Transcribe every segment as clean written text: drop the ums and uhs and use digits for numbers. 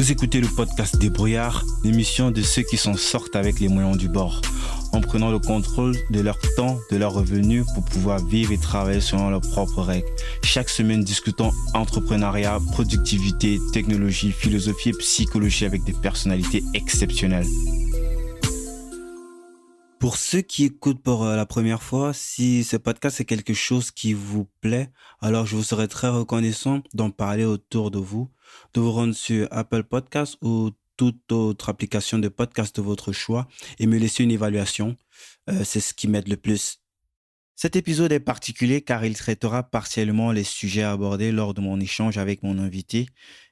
Vous écoutez le podcast Débrouillard, l'émission de ceux qui s'en sortent avec les moyens du bord, en prenant le contrôle de leur temps, de leurs revenus pour pouvoir vivre et travailler selon leurs propres règles. Chaque semaine, discutons entrepreneuriat, productivité, technologie, philosophie et psychologie avec des personnalités exceptionnelles. Pour ceux qui écoutent pour la première fois, si ce podcast est quelque chose qui vous plaît, alors je vous serais très reconnaissant d'en parler autour de vous rendre sur Apple Podcasts ou toute autre application de podcast de votre choix et me laisser une évaluation. C'est ce qui m'aide le plus. Cet épisode est particulier car il traitera partiellement les sujets abordés lors de mon échange avec mon invité.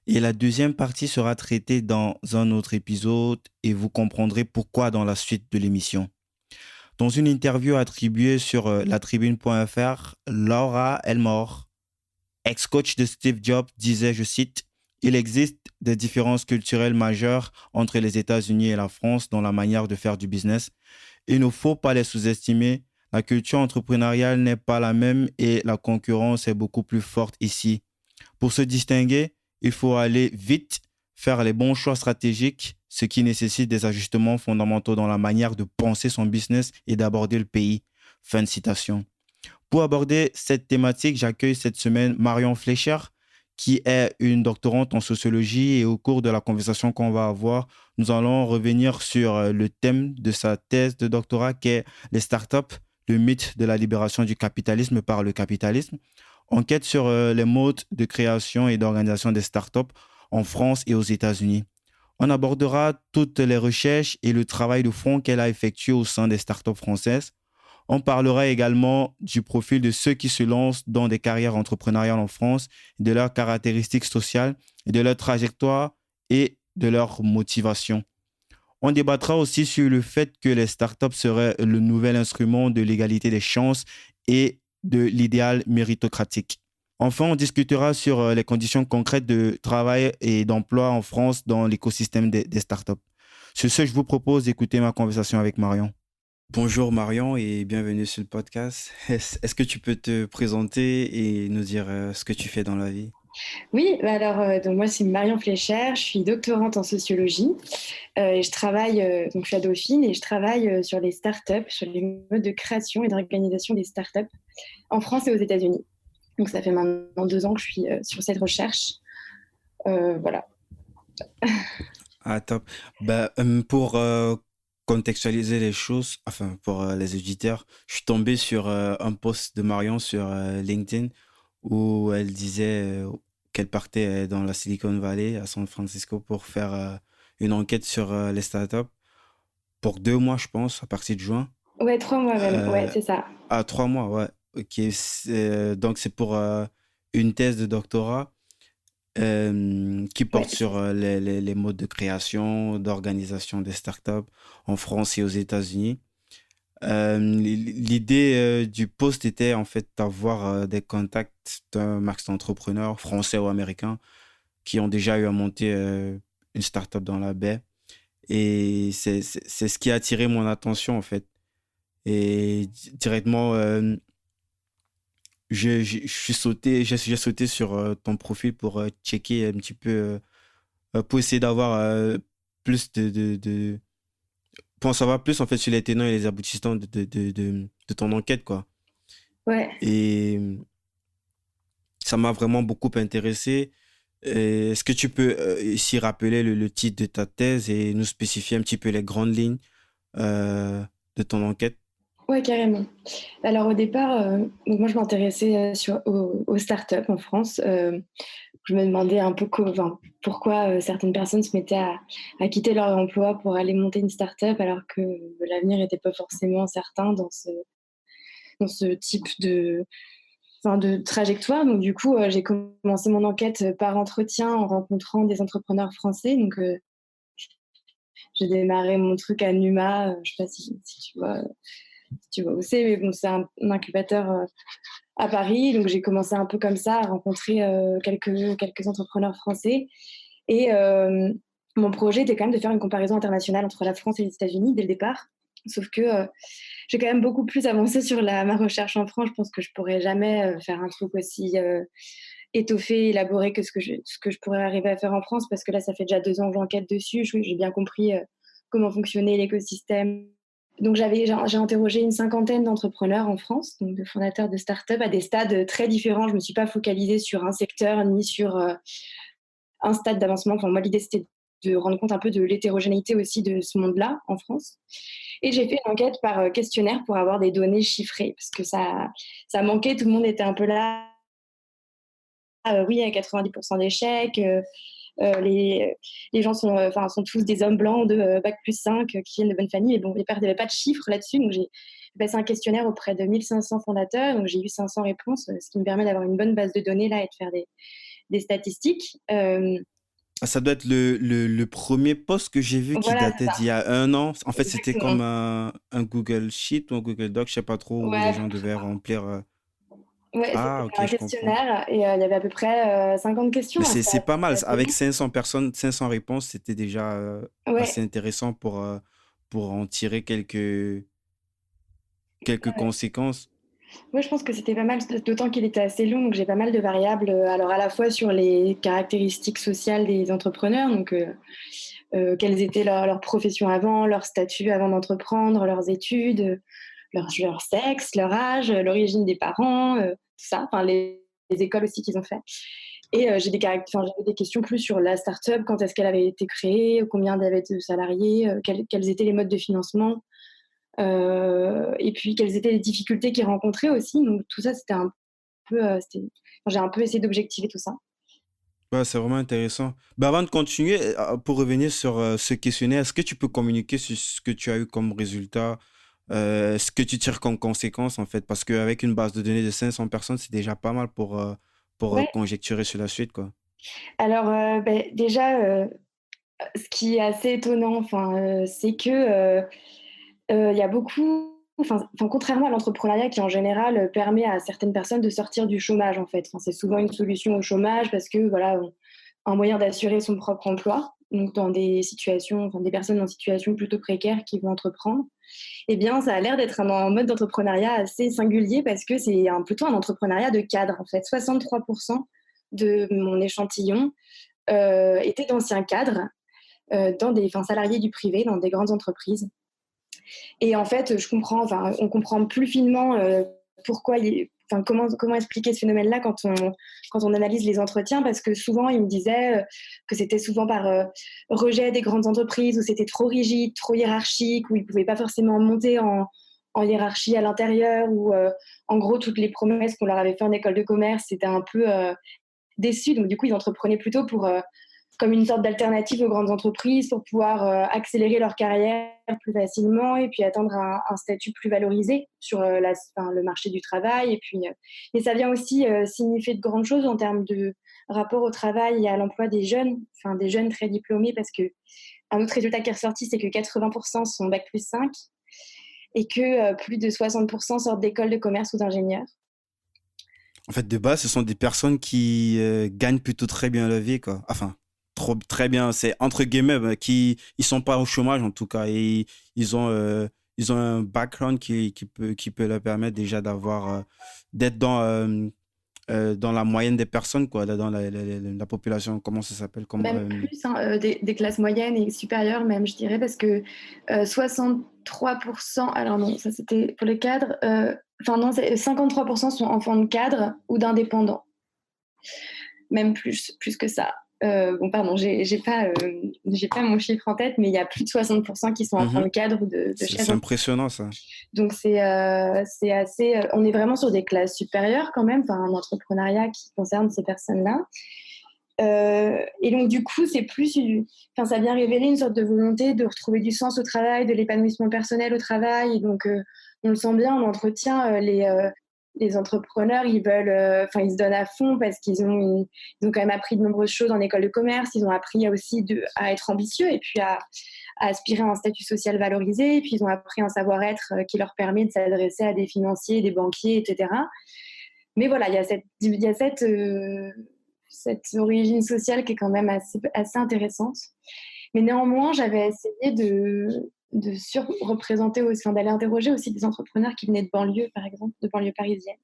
Et la deuxième partie sera traitée dans un autre épisode et vous comprendrez pourquoi dans la suite de l'émission. Dans une interview attribuée sur latribune.fr, Laura Elmore, ex-coach de Steve Jobs, disait, je cite, « Il existe des différences culturelles majeures entre les États-Unis et la France dans la manière de faire du business. Il ne faut pas les sous-estimer. La culture entrepreneuriale n'est pas la même et la concurrence est beaucoup plus forte ici. Pour se distinguer, il faut aller vite, faire les bons choix stratégiques, ce qui nécessite des ajustements fondamentaux dans la manière de penser son business et d'aborder le pays. » Fin de citation. Pour aborder cette thématique, j'accueille cette semaine Marion Fleischer, qui est une doctorante en sociologie, et au cours de la conversation qu'on va avoir, nous allons revenir sur le thème de sa thèse de doctorat qui est les startups, le mythe de la libération du capitalisme par le capitalisme. Enquête sur les modes de création et d'organisation des startups en France et aux États-Unis. On abordera toutes les recherches et le travail de fond qu'elle a effectué au sein des startups françaises. On parlera également du profil de ceux qui se lancent dans des carrières entrepreneuriales en France, de leurs caractéristiques sociales, de leur trajectoire et de leur motivation. On débattra aussi sur le fait que les startups seraient le nouvel instrument de l'égalité des chances et de l'idéal méritocratique. Enfin, on discutera sur les conditions concrètes de travail et d'emploi en France dans l'écosystème des startups. Sur ce, je vous propose d'écouter ma conversation avec Marion. Bonjour Marion et bienvenue sur le podcast. Est-ce que tu peux te présenter et nous dire ce que tu fais dans la vie? Oui, donc moi c'est Marion Fleischer, je suis doctorante en sociologie et je travaille, donc je suis à Dauphine et je travaille sur les startups, sur les modes de création et d'organisation des startups en France et aux États-Unis. Donc ça fait maintenant 2 ans que je suis sur cette recherche. Voilà. Ah, top. Pour contextualiser les choses, enfin pour les auditeurs, je suis tombé sur un post de Marion sur LinkedIn où elle disait qu'elle partait dans la Silicon Valley à San Francisco pour faire une enquête sur les startups pour 2 mois, je pense, à partir de juin. Ouais, 3 mois même, ouais, Euh, c'est ça. 3 mois, ouais. Ok, donc c'est pour une thèse de doctorat qui Ouais. porte sur les modes de création, d'organisation des startups en France et aux États-Unis. L'idée du post était en fait d'avoir des contacts d'un max d'entrepreneurs français ou américains qui ont déjà eu à monter une startup dans la baie. Et c'est ce qui a attiré mon attention en fait. Et directement, j'ai sauté sur ton profil pour checker un petit peu, pour essayer d'avoir plus pour en savoir plus en fait sur les tenants et les aboutissants de ton enquête, quoi. Ouais. Et ça m'a vraiment beaucoup intéressé. Est-ce que tu peux ici rappeler le titre de ta thèse et nous spécifier un petit peu les grandes lignes de ton enquête? Ouais, carrément. Alors au départ, donc moi je m'intéressais aux startups en France. Je me demandais un peu pourquoi certaines personnes se mettaient à quitter leur emploi pour aller monter une start-up alors que l'avenir n'était pas forcément certain dans ce type de trajectoire. Donc du coup, j'ai commencé mon enquête par entretien en rencontrant des entrepreneurs français. Donc j'ai démarré mon truc à Numa, je sais pas si tu vois où c'est, mais bon, c'est un incubateur à Paris. Donc j'ai commencé un peu comme ça à rencontrer quelques entrepreneurs français. Et mon projet était quand même de faire une comparaison internationale entre la France et les États-Unis dès le départ. Sauf que j'ai quand même beaucoup plus avancé sur ma recherche en France. Je pense que je pourrais jamais faire un truc aussi étoffé, élaboré que ce que je pourrais arriver à faire en France, parce que là, ça fait déjà 2 ans que j'enquête dessus. J'ai bien compris comment fonctionnait l'écosystème. Donc j'ai interrogé une cinquantaine d'entrepreneurs en France, donc de fondateurs de start-up à des stades très différents. Je ne me suis pas focalisée sur un secteur ni sur un stade d'avancement. Enfin, moi, l'idée, c'était de rendre compte un peu de l'hétérogénéité aussi de ce monde-là en France. Et j'ai fait une enquête par questionnaire pour avoir des données chiffrées, parce que ça manquait. Tout le monde était un peu là. Oui, il y a 90% d'échecs. Les gens sont tous des hommes blancs de bac+5 qui viennent de bonnes familles. Et bon, il n'y avait pas de chiffres là-dessus. Donc, j'ai passé un questionnaire auprès de 1500 fondateurs. Donc, j'ai eu 500 réponses, ce qui me permet d'avoir une bonne base de données là et de faire des statistiques. Ah, ça doit être le premier post que j'ai vu qui Voilà, c'est datait ça. d'il y a 1 an. En fait, c'était comme Exactement. un Google Sheet ou un Google Doc, je sais pas trop, où les Ouais, gens devaient remplir. ouais, Ah, c'était ok, un je comprends. questionnaire et il y avait à peu près 50 questions. Mais Alors, c'est pas mal. assez Avec long. 500 personnes, 500 réponses, c'était déjà Ouais, assez intéressant pour en tirer quelques conséquences. ouais, je pense que c'était pas mal, d'autant qu'il était assez long, donc j'ai pas mal de variables. Alors, à la fois sur les caractéristiques sociales des entrepreneurs, donc quelles étaient leur profession avant, leur statut avant d'entreprendre, leurs études, leur sexe, leur âge, l'origine des parents, tout ça, enfin les écoles aussi qu'ils ont fait. Et j'avais des questions plus sur la start-up, quand est-ce qu'elle avait été créée, combien il y avait de salariés, quels étaient les modes de financement, et puis quelles étaient les difficultés qu'ils rencontraient aussi. Donc tout ça, c'était un peu, j'ai un peu essayé d'objectiver tout ça. Ouais, c'est vraiment intéressant. Bah, avant de continuer, pour revenir sur ce questionnaire, est-ce que tu peux communiquer sur ce que tu as eu comme résultat, ce que tu tires comme conséquence, en fait? Parce qu'avec une base de données de 500 personnes, c'est déjà pas mal pour Ouais, conjecturer sur la suite, quoi. alors déjà, ce qui est assez étonnant, c'est que il y a beaucoup, contrairement à l'entrepreneuriat qui en général permet à certaines personnes de sortir du chômage en fait. Enfin, c'est souvent une solution au chômage parce que voilà, un moyen d'assurer son propre emploi. Donc dans des situations, des personnes en situation plutôt précaire qui vont entreprendre. Eh bien, ça a l'air d'être un mode d'entrepreneuriat assez singulier parce que c'est plutôt un entrepreneuriat de cadre en fait. 63% de mon échantillon étaient d'anciens cadres, salariés du privé dans des grandes entreprises. Et en fait, on comprend plus finement pourquoi comment expliquer ce phénomène-là quand on analyse les entretiens, parce que souvent, ils me disaient que c'était souvent par rejet des grandes entreprises, où c'était trop rigide, trop hiérarchique, où ils ne pouvaient pas forcément monter en hiérarchie à l'intérieur, où en gros, toutes les promesses qu'on leur avait fait en école de commerce, c'était un peu déçus. Donc, du coup, ils entreprenaient plutôt comme une sorte d'alternative aux grandes entreprises pour pouvoir accélérer leur carrière plus facilement et puis atteindre un statut plus valorisé sur le marché du travail. Et ça vient aussi signifier de grandes choses en termes de rapport au travail et à l'emploi des jeunes très diplômés, parce que un autre résultat qui est ressorti, c'est que 80% sont bac+5 et que plus de 60% sortent d'écoles de commerce ou d'ingénieurs. En fait, de base, ce sont des personnes qui gagnent plutôt très bien leur vie, quoi. Enfin, très bien, c'est entre guillemets, ils sont pas au chômage en tout cas, et ils ont un background qui peut leur permettre déjà d'être dans la moyenne des personnes, quoi, dans la population, comment ça s'appelle, Même plus, hein, des classes moyennes et supérieures même, je dirais, parce que 63%, alors non, ça c'était pour les cadres, non, 53% sont enfants de cadres ou d'indépendants, même plus que ça. Bon, pardon, j'ai pas mon chiffre en tête, mais il y a plus de 60% qui sont enfants de Mhm. cadres ou de chefs C'est d'entreprise. impressionnant, ça. Donc c'est assez, on est vraiment sur des classes supérieures quand même, un entrepreneuriat qui concerne ces personnes-là. Et donc, du coup, ça vient révéler une sorte de volonté de retrouver du sens au travail, de l'épanouissement personnel au travail. Et donc, on le sent bien en entretien, les entrepreneurs, ils se donnent à fond parce ils ont quand même appris de nombreuses choses en école de commerce. Ils ont appris aussi à être ambitieux et puis à aspirer à un statut social valorisé. Et puis, ils ont appris un savoir-être qui leur permet de s'adresser à des financiers, des banquiers, etc. Mais voilà, il y a cette origine sociale qui est quand même assez intéressante. Mais néanmoins, j'avais essayé de surreprésenter aussi, d'aller interroger aussi des entrepreneurs qui venaient de banlieue, par exemple, de banlieue parisienne.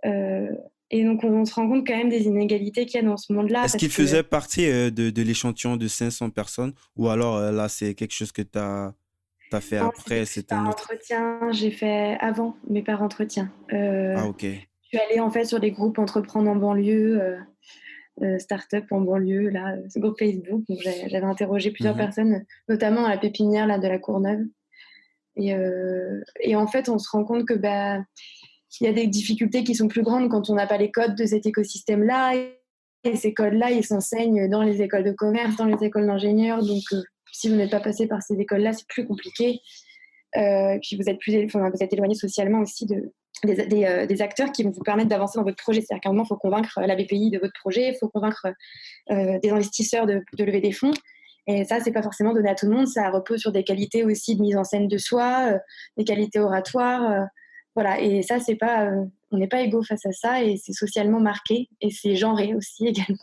Euh, Et donc, on se rend compte quand même des inégalités qu'il y a dans ce monde-là. Est-ce Parce qu'il que faisait partie de l'échantillon de 500 personnes ou alors là, c'est quelque chose que tu as fait non, c'était après, plus c'est par un autre. entretien. J'ai fait avant, mais par entretien. Ah, ok. Je suis allée en fait sur des groupes entreprendre en banlieue, start-up en banlieue, là, ce groupe Facebook. Donc, j'avais interrogé plusieurs Mhm, personnes, notamment à la pépinière là, de la Courneuve. Et en fait, on se rend compte que il y a des difficultés qui sont plus grandes quand on n'a pas les codes de cet écosystème-là. Et ces codes-là, ils s'enseignent dans les écoles de commerce, dans les écoles d'ingénieurs. Donc, si vous n'êtes pas passé par ces écoles-là, c'est plus compliqué. Puis vous êtes vous êtes éloigné socialement aussi des acteurs qui vont vous permettre d'avancer dans votre projet. C'est-à-dire qu'à un moment, il faut convaincre la BPI de votre projet, il faut convaincre des investisseurs de lever des fonds. Et ça, c'est pas forcément donné à tout le monde. Ça repose sur des qualités aussi de mise en scène de soi, des qualités oratoires. Voilà. Et ça, c'est pas, on n'est pas égaux face à ça, et c'est socialement marqué et c'est genré aussi également.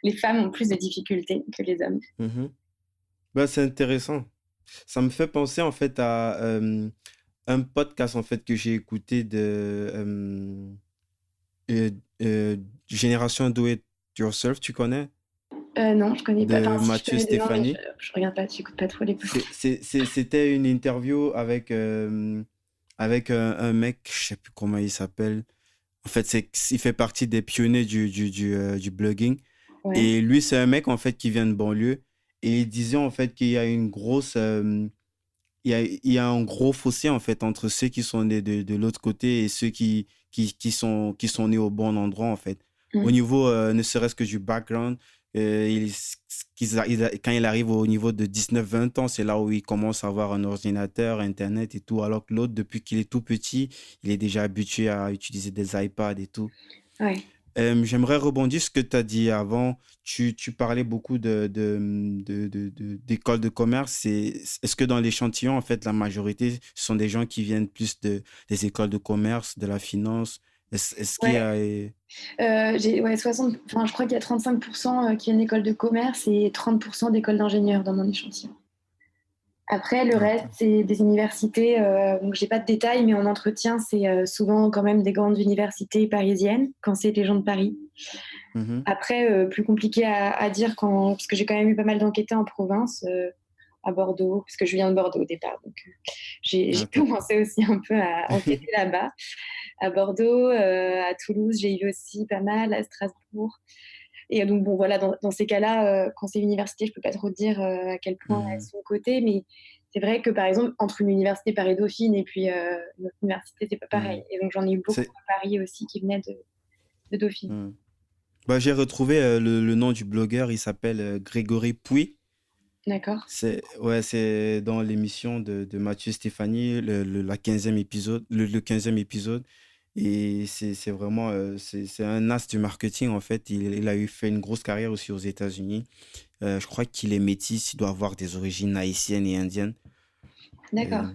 Les femmes ont plus de difficultés que les hommes. mhm. Bah, c'est intéressant. Ça me fait penser en fait à un podcast en fait que j'ai écouté euh, euh, Génération Do It Yourself, tu connais? Non, je connais pas. Enfin, De si je Mathieu connais de nom, mais Stéphanie. je regarde pas, j'écoute pas trop les podcasts. C'était une interview avec un mec, je sais plus comment il s'appelle. En fait, il fait partie des pionniers du blogging. Ouais. Et lui, c'est un mec, en fait, qui vient de banlieue. Et il disait, en fait, qu'il y a une grosse... il y a un gros fossé, en fait, entre ceux qui sont nés de l'autre côté et ceux qui sont nés au bon endroit, en fait. Au Mm. niveau, ne serait-ce que du background, quand il arrive au niveau de 19 20 ans, c'est là où il commence à avoir un ordinateur, Internet et tout, alors que l'autre, depuis qu'il est tout petit, il est déjà habitué à utiliser des iPads et tout. Ouais. J'aimerais rebondir sur ce que tu as dit avant. Tu parlais beaucoup d'écoles de commerce. Est-ce que dans l'échantillon, en fait, la majorité, ce sont des gens qui viennent plus des écoles de commerce, de la finance? Est-ce qu'il y Ouais. a... Ouais, 60, enfin, je crois qu'il y a 35% qui viennent d'école de commerce et 30% d'école d'ingénieurs dans mon échantillon. Après, le Ah, reste, ok. c'est des universités. Donc, j'ai pas de détails, mais en entretien, c'est souvent quand même des grandes universités parisiennes, quand c'est les gens de Paris. Mhm. Après, plus compliqué à dire parce que j'ai quand même eu pas mal d'enquêtés en province, à Bordeaux, parce que je viens de Bordeaux au départ. Donc, j'ai Ah, top. commencé aussi un peu à enquêter là-bas. À Bordeaux, à Toulouse, j'ai eu aussi pas mal, à Strasbourg. Et donc, bon, voilà, dans ces cas-là, quand c'est l'université, je peux pas trop dire à quel point elles Mhm. sont cotées, mais c'est vrai que, par exemple, entre une université Paris-Dauphine et puis une autre université, c'est pas pareil. Mhm. Et donc, j'en ai eu beaucoup C'est... à Paris aussi qui venaient de Dauphine. Mhm. Bah, j'ai retrouvé le nom du blogueur. Il s'appelle Grégory Pouy. D'accord? C'est dans l'émission de Mathieu Stéphanie, la 15e épisode, le 15e épisode. Et c'est vraiment, c'est un as du marketing, en fait. Il a fait une grosse carrière aussi aux États-Unis. Je crois qu'il est métis, il doit avoir des origines haïtiennes et indiennes. D'accord. Euh,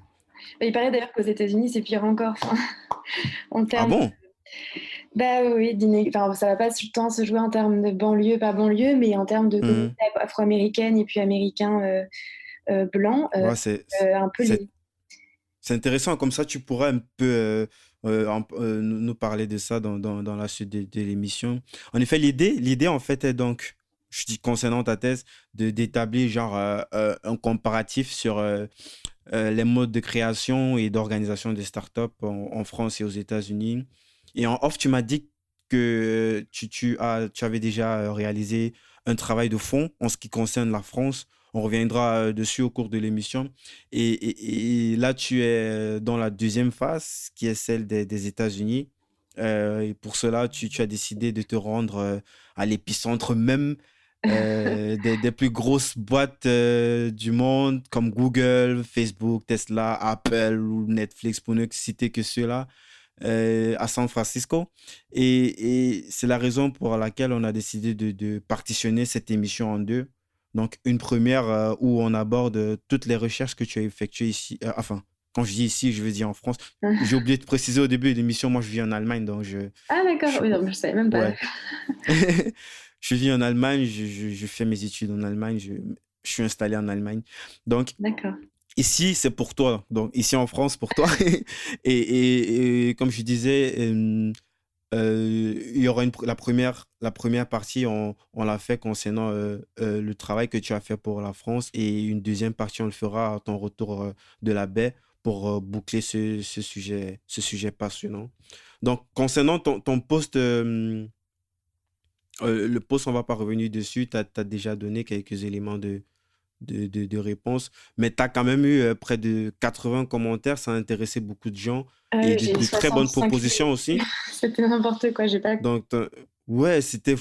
Bah, il paraît d'ailleurs qu'aux États-Unis, c'est pire encore. Enfin, en Ah termes. bon? Bah oui, enfin, ça va pas tant se jouer en termes de banlieue, pas banlieue, mais en termes de communauté Mhm. afro-américaine et puis américain blanc, Ouais, un peu c'est, les. c'est intéressant. Comme ça, tu pourras un peu nous parler de ça dans la suite de l'émission. En effet, l'idée, en fait, est donc, je dis concernant ta thèse, d'établir genre un comparatif sur les modes de création et d'organisation des startups en France et aux États-Unis. Et en off, tu m'as dit que tu avais déjà réalisé un travail de fond en ce qui concerne la France. On reviendra dessus au cours de l'émission. Et là, tu es dans la deuxième phase, qui est celle des États-Unis. Et pour cela, tu as décidé de te rendre à l'épicentre même des plus grosses boîtes du monde comme Google, Facebook, Tesla, Apple ou Netflix, pour ne citer que ceux-là, à San Francisco. Et c'est la raison pour laquelle on a décidé de partitionner cette émission en deux. Donc, une première où on aborde toutes les recherches que tu as effectuées ici. Enfin, quand je dis ici, je veux dire en France. J'ai oublié de préciser au début de l'émission, moi je vis en Allemagne, donc Ah je d'accord, suis oui, pas... non, je savais même pas. Ouais. Je vis en Allemagne, je fais mes études en Allemagne, je suis installé en Allemagne. Donc, D'accord. ici, c'est pour toi. Donc, ici en France, pour toi. Et comme je disais, il y aura la première partie, on l'a fait concernant le travail que tu as fait pour la France et une deuxième partie, on le fera à ton retour de la baie pour boucler ce sujet passionnant. Donc, concernant ton poste, le poste, on va pas revenir dessus, tu as déjà donné quelques éléments de réponse, mais tu as quand même eu près de 80 commentaires, ça a intéressé beaucoup de gens et J'ai eu de très bonnes 65 000. propositions aussi. C'était n'importe quoi. J'ai pas. Donc, ouais, c'était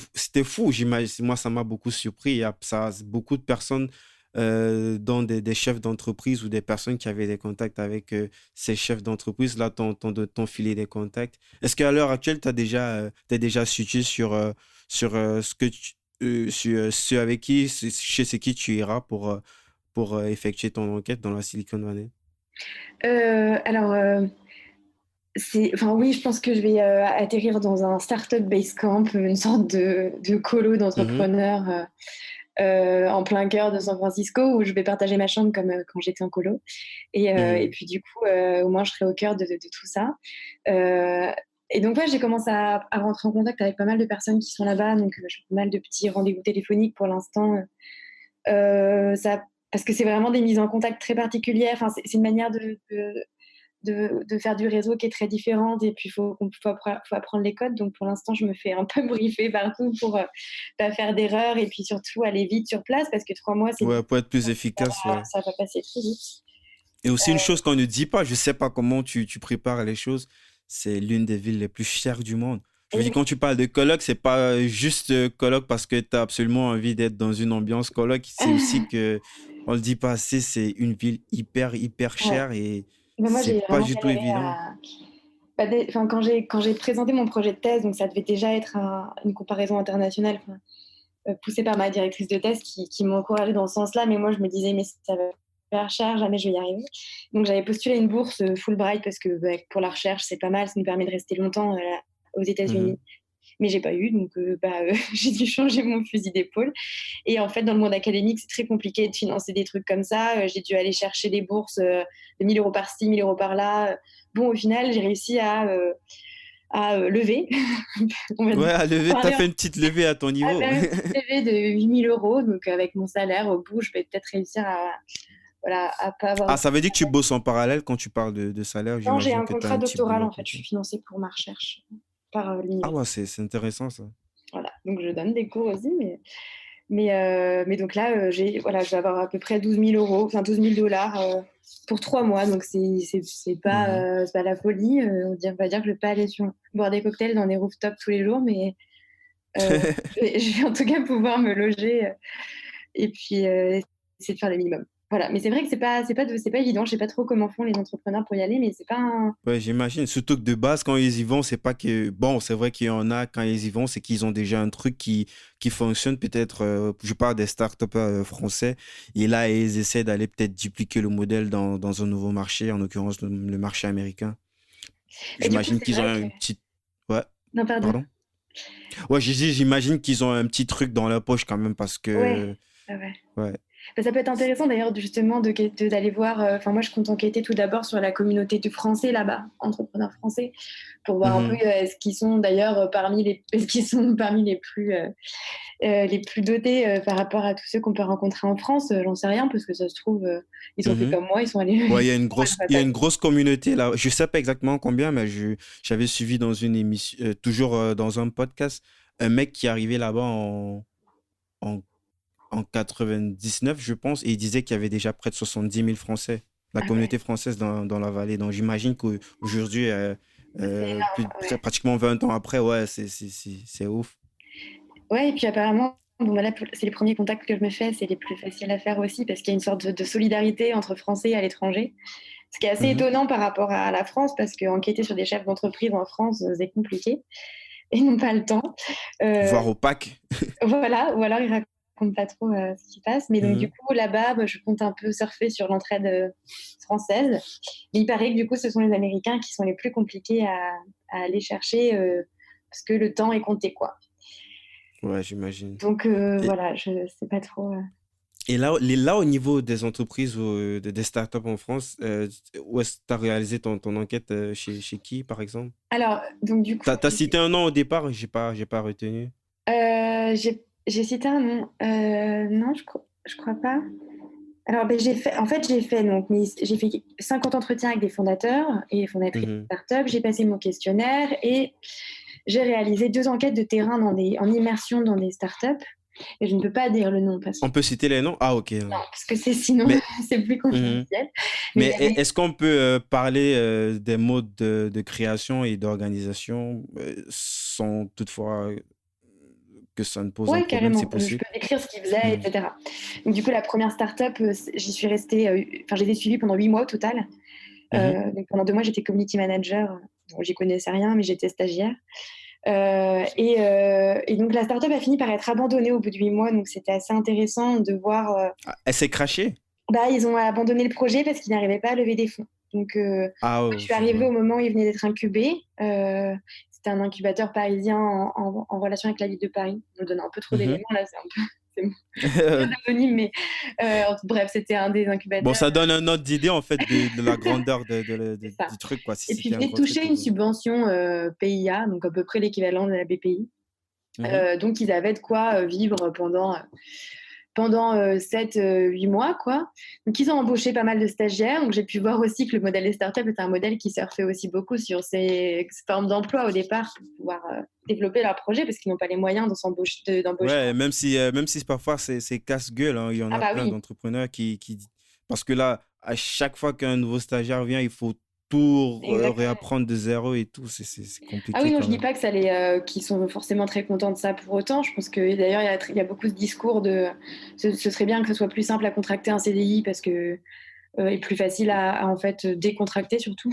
fou. J'imagine, moi, ça m'a beaucoup surpris. Beaucoup de personnes, dont des chefs d'entreprise ou des personnes qui avaient des contacts avec ces chefs d'entreprise, là, t'ont filé des contacts. Est-ce qu'à l'heure actuelle, t'es déjà situé sur ceux avec qui, chez qui tu iras pour effectuer ton enquête dans la Silicon Valley? Alors, enfin, oui, je pense que je vais atterrir dans un startup Basecamp, une sorte de colo Mhm, d'entrepreneurs en plein cœur de San Francisco où je vais partager ma chambre comme quand j'étais en colo. Et mhm, puis, du coup, au moins, je serai au cœur de tout ça. Euh, et donc, ouais, j'ai commencé à rentrer en contact avec pas mal de personnes qui sont là-bas. Donc, j'ai pas mal de petits rendez-vous téléphoniques pour l'instant. Ça, parce que c'est vraiment des mises en contact très particulières. Enfin, c'est une manière de faire du réseau qui est très différente et puis faut apprendre les codes. Donc pour l'instant, je me fais un peu briefer partout pour pas faire d'erreurs et puis surtout aller vite sur place parce que 3 mois, c'est ouais, pour être plus efficace, ouais. ça va passer très vite. Et aussi une chose qu'on ne dit pas, je sais pas comment tu prépares les choses, c'est l'une des villes les plus chères du monde. Je veux Et dire, oui, quand tu parles de coloc, c'est pas juste coloc parce que tu as absolument envie d'être dans une ambiance coloc, c'est aussi que, on le dit pas assez, c'est une ville hyper ouais. chère et Mais moi, j'ai c'est pas vraiment du tout galéré évident. à. Bah, enfin, quand j'ai présenté mon projet de thèse, donc ça devait déjà être une comparaison internationale, enfin, poussée par ma directrice de thèse qui m'encourageait dans ce sens-là. Mais moi, je me disais, mais ça va faire cher, jamais je vais y arriver. Donc, j'avais postulé une bourse Fulbright parce que bah, pour la recherche, c'est pas mal, ça nous permet de rester longtemps aux Mhm. États-Unis. Mais j'ai pas eu, donc j'ai dû changer mon fusil d'épaule. Et en fait, dans le monde académique, c'est très compliqué de financer des trucs comme ça. J'ai dû aller chercher des bourses de 1 000 € par-ci, 1 000 € par-là. Bon, au final, j'ai réussi à lever, on va Ouais, dire, à lever, t'as parler fait une petite levée à ton à niveau. faire une petite levée de 8 000 €. Donc, avec mon salaire au bout, je vais peut-être réussir voilà, à pas avoir. Ah, ça veut dire que tu bosses en parallèle quand tu parles de salaire, Non, j'ai j'imagine un que tu as contrat un petit doctoral boulot à en fait. Je côté. suis financée pour ma recherche par Ah ouais, l'université. c'est intéressant ça. Voilà. Donc, je donne des cours aussi, mais donc là, voilà, je vais avoir à peu près 12 000 €, enfin 12 000 $ pour 3 mois. Donc Mhm. c'est pas la folie. On va dire que je vais pas aller boire des cocktails dans des rooftops tous les jours, mais euh, je vais en tout cas pouvoir me loger et puis essayer de faire le minimum. Voilà. Mais c'est vrai que c'est pas évident. Je sais pas trop comment font les entrepreneurs pour y aller, mais c'est pas un. Ouais, j'imagine. Surtout que de base, quand ils y vont, c'est pas que... Bon, c'est vrai qu'il y en a, quand ils y vont, c'est qu'ils ont déjà un truc qui fonctionne. Peut-être, je parle des startups français, et là, ils essaient d'aller peut-être dupliquer le modèle dans un nouveau marché, en l'occurrence le marché américain. Et du coup, J'imagine c'est qu'ils ont vrai que. un petit... Ouais, Non, pardon. pardon? Ouais, j'imagine qu'ils ont un petit truc dans leur poche quand même, parce Ouais. que... Ouais, ouais. Ouais. Bah, ça peut être intéressant d'ailleurs justement d'aller voir. Enfin, moi, je compte enquêter tout d'abord sur la communauté du français là-bas, entrepreneurs français, pour voir un peu Mhm. est-ce qu'ils sont d'ailleurs est-ce qu'ils sont parmi les plus dotés par rapport à tous ceux qu'on peut rencontrer en France. J'en sais rien parce que ça se trouve ils ont fait Mhm. comme moi, ils sont allés Ouais, il y a à une grosse communauté là. Je sais pas exactement combien, mais j'avais suivi dans une émission, toujours dans un podcast, un mec qui arrivait là-bas en, en 99, je pense, et il disait qu'il y avait déjà près de 70 000 Français, la Ah ouais, communauté française dans la vallée. Donc j'imagine qu'aujourd'hui, c'est énorme. Ouais. pratiquement 20 ans après, ouais, c'est ouf. Ouais, et puis apparemment, bon, voilà, c'est les premiers contacts que je me fais, c'est les plus faciles à faire aussi parce qu'il y a une sorte de solidarité entre Français à l'étranger. Ce qui est assez Mhm. étonnant par rapport à la France, parce qu'enquêter sur des chefs d'entreprise en France, c'est compliqué. Ils n'ont pas le temps. Euh, Voire opaque. voilà, ou alors ils racontent pas trop ce qui se passe. Mais donc, du Mhm. coup, là-bas, bah, je compte un peu surfer sur l'entraide française. Mais il paraît que, du coup, ce sont les Américains qui sont les plus compliqués à aller chercher parce que le temps est compté, quoi. Ouais, j'imagine. Donc, Et, voilà, je sais pas trop. Et là, au niveau des entreprises ou des startups en France, où est-ce que tu as réalisé ton enquête chez qui, par exemple? Alors, donc du coup, T'as cité un nom au départ, j'ai pas retenu. j'ai cité un nom. Non, je crois pas. Alors, ben, j'ai fait, donc, j'ai fait 50 entretiens avec des fondateurs et fondatrices Mhm. de startups. J'ai passé mon questionnaire et j'ai réalisé 2 enquêtes de terrain en immersion dans des startups. Et je ne peux pas dire le nom On peut citer les noms? Ah, ok. non, parce que sinon, Mais, c'est plus mhm. confidentiel. Mais il Mais y avait, est-ce qu'on peut parler des modes de création et d'organisation sans toutefois que ça ne pose un ouais, problème, c'est carrément. Je possible? peux décrire ce qu'ils faisaient, Mhm. etc. Donc, du coup, la première startup, j'y suis restée, enfin, j'ai été suivie pendant 8 mois au total. Mhm. Donc pendant 2 mois, j'étais community manager. Bon, j'y connaissais rien, mais j'étais stagiaire. Et donc la startup a fini par être abandonnée au bout de 8 mois. Donc c'était assez intéressant de voir. Ah, elle s'est crachée? Bah, ils ont abandonné le projet parce qu'ils n'arrivaient pas à lever des fonds. Donc Ah, je oh, suis je arrivée vois. au moment où il venait d'être incubé. C'était un incubateur parisien en relation avec la ville de Paris. Je vous donne un peu trop Mhm. d'éléments là, c'est un peu c'est anonyme, mais bref, c'était un des Bon, incubateurs. ça donne un ordre d'idée, en fait, de la grandeur C'est ça. du truc, quoi, si Et puis, il c'était un venait de gros truc. toucher une subvention PIA, donc à peu près l'équivalent de la BPI. Mhm. Donc, ils avaient de quoi vivre pendant 7-8 mois, quoi. Donc, ils ont embauché pas mal de stagiaires. Donc, j'ai pu voir aussi que le modèle des startups était un modèle qui surfait aussi beaucoup sur ces formes d'emploi au départ pour pouvoir développer leur projet parce qu'ils n'ont pas les moyens d'embaucher. Ouais, même si parfois c'est casse-gueule, hein. Il y en Ah a bah plein oui. d'entrepreneurs Parce que là, à chaque fois qu'un nouveau stagiaire vient, il faut tout Exactement. réapprendre de zéro et tout. C'est Ah oui, compliqué non, quand je dis même. pas que qu'ils sont forcément très contents de ça pour autant. Je pense que d'ailleurs, il y a beaucoup de discours de ce serait bien que ce soit plus simple à contracter un CDI parce que et plus facile en fait décontracter surtout.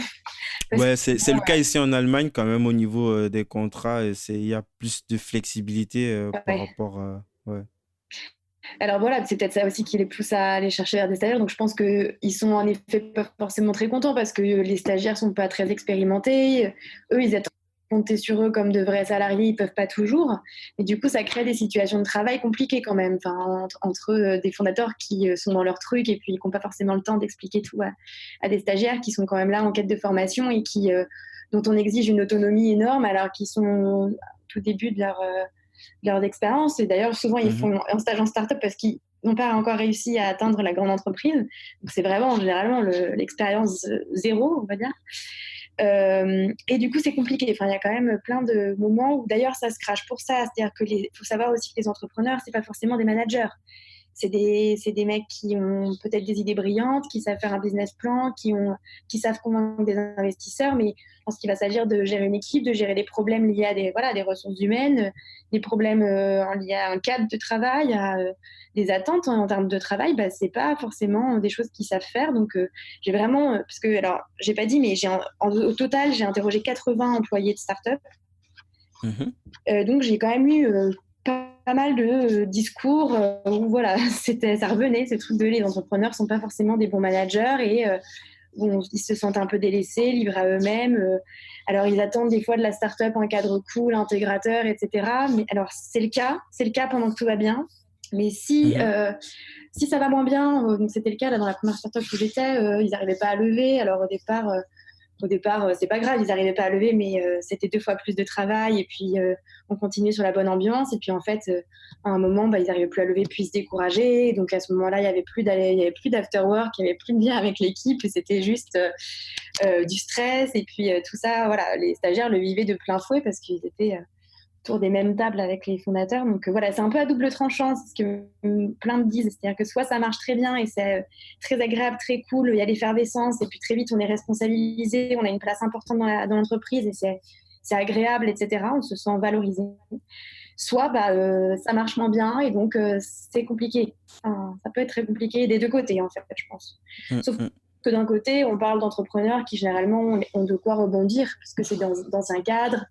Parce que Ouais, c'est le cas ici en Allemagne quand même au niveau des contrats. Il y a plus de flexibilité par ouais. rapport à... Ouais. Alors voilà, c'est peut-être ça aussi qui les pousse à aller chercher vers des stagiaires. Donc je pense qu'ils sont en effet pas forcément très contents parce que les stagiaires sont pas très expérimentés. Eux, ils attendent compter sur eux comme de vrais salariés, ils peuvent pas toujours. Et du coup, ça crée des situations de travail compliquées quand même, enfin, entre des fondateurs qui sont dans leur truc et puis qui n'ont pas forcément le temps d'expliquer tout à des stagiaires qui sont quand même là en quête de formation et dont on exige une autonomie énorme alors qu'ils sont au tout début de leurs expériences. Et d'ailleurs, souvent, ils Mhm. font un stage en start-up parce qu'ils n'ont pas encore réussi à atteindre la grande entreprise. Donc, c'est vraiment généralement l'expérience zéro, on va dire. Et du coup, c'est compliqué. Enfin, il y a quand même plein de moments où, d'ailleurs, ça se crache pour ça. C'est-à-dire faut savoir aussi que les entrepreneurs, c'est pas forcément des managers. C'est des mecs qui ont peut-être des idées brillantes, qui savent faire un business plan, qui savent convaincre des investisseurs, mais je pense qu'il va s'agir de gérer une équipe, de gérer des problèmes liés à des ressources humaines, des problèmes liés à un cadre de travail, à des attentes en termes de travail, bah, c'est pas forcément des choses qu'ils savent faire. Donc, j'ai vraiment, parce que, alors, j'ai pas dit, mais au total, j'ai interrogé 80 employés de start-up. Mhm. Donc j'ai quand même eu pas mal de discours où voilà, ça revenait, ce truc de les entrepreneurs sont pas forcément des bons managers et bon, ils se sentent un peu délaissés, livrés à eux-mêmes. Alors ils attendent des fois de la start-up un cadre cool, intégrateur, etc. Mais alors c'est le cas pendant que tout va bien. Mais Mhm. si ça va moins bien, donc c'était le cas là dans la première start-up où j'étais, ils n'arrivaient pas à lever. Alors au départ, c'est pas grave, ils n'arrivaient pas à lever, mais c'était 2 fois plus de travail. Et puis, on continuait sur la bonne ambiance. Et puis, en fait, à un moment, bah, ils n'arrivaient plus à lever, puis ils se décourageaient. Donc, à ce moment-là, il y avait plus d'afterwork, il n'y avait plus de lien avec l'équipe. C'était juste du stress. Et puis, tout ça, voilà, les stagiaires le vivaient de plein fouet parce qu'ils étaient autour des mêmes tables avec les fondateurs. Donc voilà, c'est un peu à double tranchant, c'est ce que plein me disent. C'est-à-dire que soit ça marche très bien et c'est très agréable, très cool, il y a l'effervescence et puis très vite on est responsabilisé, on a une place importante dans l'entreprise et c'est agréable, etc. On se sent valorisé. Soit bah, ça marche moins bien et donc c'est compliqué. Enfin, ça peut être très compliqué des deux côtés en fait, je pense. Sauf Mhm. que d'un côté, on parle d'entrepreneurs qui généralement ont de quoi rebondir parce que c'est dans un cadre,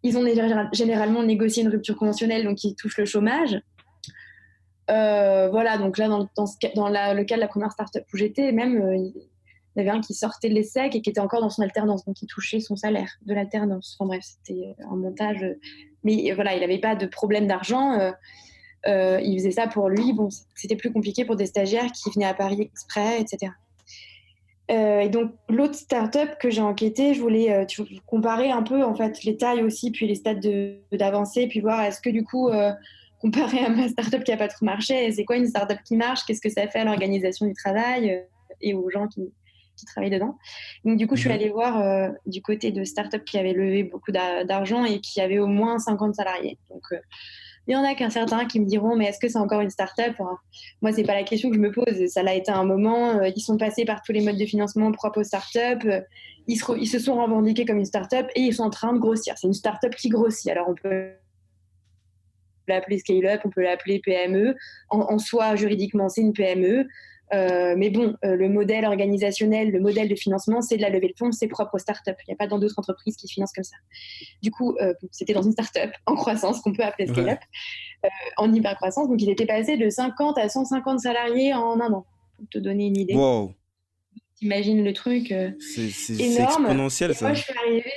ils ont généralement négocié une rupture conventionnelle, donc ils touchent le chômage. Voilà, donc là, le cas de la première start-up où j'étais, même, il y avait un qui sortait de l'ESSEC et qui était encore dans son alternance, donc il touchait son salaire de l'alternance. Enfin bref, c'était un montage. Mais voilà, il n'avait pas de problème d'argent. Il faisait ça pour lui. Bon, c'était plus compliqué pour des stagiaires qui venaient à Paris exprès, etc. Et donc, l'autre startup que j'ai enquêté, je voulais comparer un peu en fait les tailles aussi, puis les stades d'avancée, puis voir est-ce que du coup, comparé à ma startup qui n'a pas trop marché, c'est quoi une startup qui marche, qu'est-ce que ça fait à l'organisation du travail et aux gens qui travaillent dedans. Donc, du coup, je suis Mhm. allée voir du côté de startups qui avaient levé beaucoup d'argent et qui avaient au moins 50 salariés. Donc, il y en a qu'un certain qui me diront, mais est-ce que c'est encore une start-up? Enfin, moi, c'est pas la question que je me pose. Ça l'a été un moment. Ils sont passés par tous les modes de financement propres aux start-up. Ils se sont revendiqués comme une start-up et ils sont en train de grossir. C'est une start-up qui grossit. Alors, on peut l'appeler scale-up, on peut l'appeler PME. En soi, juridiquement, c'est une PME. Mais bon, le modèle organisationnel, le modèle de financement, c'est de la levée de fonds, c'est propre aux startups. Il n'y a pas dans d'autres entreprises qui financent comme ça. Du coup, c'était dans une startup en croissance qu'on peut appeler scale-up, Ouais. en hyper-croissance. Donc, ils étaient passés de 50 à 150 salariés en un an, pour te donner une idée. Wow. T'imagines le truc C'est énorme. exponentiel, Et moi, ça. je suis arrivée.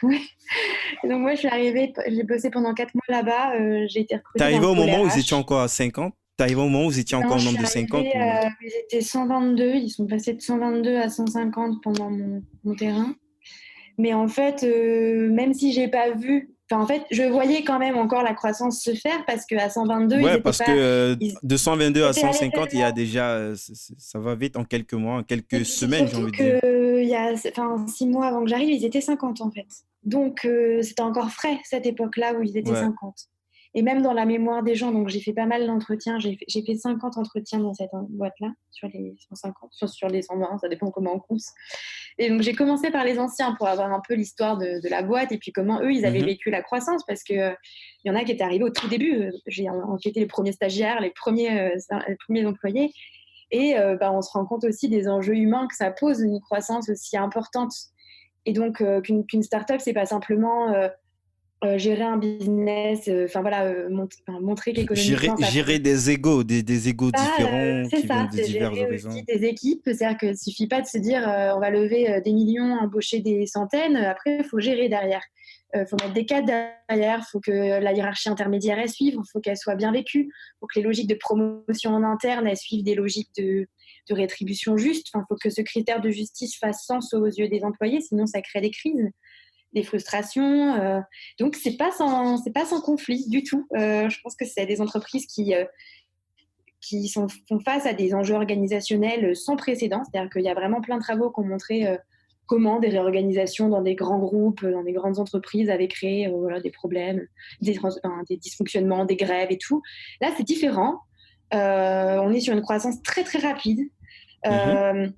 Ouais. Et donc, moi, je suis arrivée, j'ai bossé pendant 4 mois là-bas. J'ai été T'es recrutée dans arrivé le au pôle moment où ils étaient RH. encore à 50? T'es arrivé au moment où ils étaient Non, encore au je nombre suis de 50 arrivée, ou... ils étaient 122. Ils sont passés de 122 à 150 pendant mon terrain. Mais en fait, même si j'ai pas vu, enfin en fait, je voyais quand même encore la croissance se faire parce qu'à 122, ils Ouais, étaient parce que pas, ils de 122 à étaient allés 150, il y a tellement. déjà... ça va vite en quelques mois, en Et quelques puis c'est semaines, j'ai surtout envie de dire. que il y a, enfin 6 mois avant que j'arrive, ils étaient 50 en fait. Donc c'était encore frais cette époque-là où ils étaient Ouais. 50. Et même dans la mémoire des gens, donc j'ai fait pas mal d'entretiens. J'ai fait 50 entretiens dans cette boîte-là sur les 150, sur les 120, ça dépend comment on compte. Et donc, j'ai commencé par les anciens pour avoir un peu l'histoire de la boîte et puis comment eux, ils avaient Mhm. vécu la croissance parce que il y en a qui étaient arrivés au tout début. J'ai enquêté les premiers stagiaires, les premiers employés. Et bah, on se rend compte aussi des enjeux humains que ça pose une croissance aussi importante. Et donc, qu'une start-up, c'est pas simplement gérer un business, enfin voilà, montrer qu'économiquement, ça Gérer des égos différents c'est qui ça, viennent de c'est diverses gérer aussi horizons. des équipes. C'est-à-dire qu'il ne suffit pas de se dire on va lever des millions, embaucher des centaines. Après, il faut gérer derrière. Il faut mettre des cadres derrière. Il faut que la hiérarchie intermédiaire elle suive. Il faut qu'elle soit bien vécue. Il faut que les logiques de promotion en interne elles suivent des logiques de rétribution juste. Enfin, il faut que ce critère de justice fasse sens aux yeux des employés. Sinon, ça crée des crises, des frustrations. Donc, c'est pas sans conflit du tout. Je pense que c'est des entreprises font face à des enjeux organisationnels sans précédent. C'est-à-dire qu'il y a vraiment plein de travaux qui ont montré comment des réorganisations dans des grands groupes, dans des grandes entreprises avaient créé voilà, des problèmes, des dysfonctionnements, des grèves et tout. Là, c'est différent. On est sur une croissance très, très rapide. Mhm. Euh,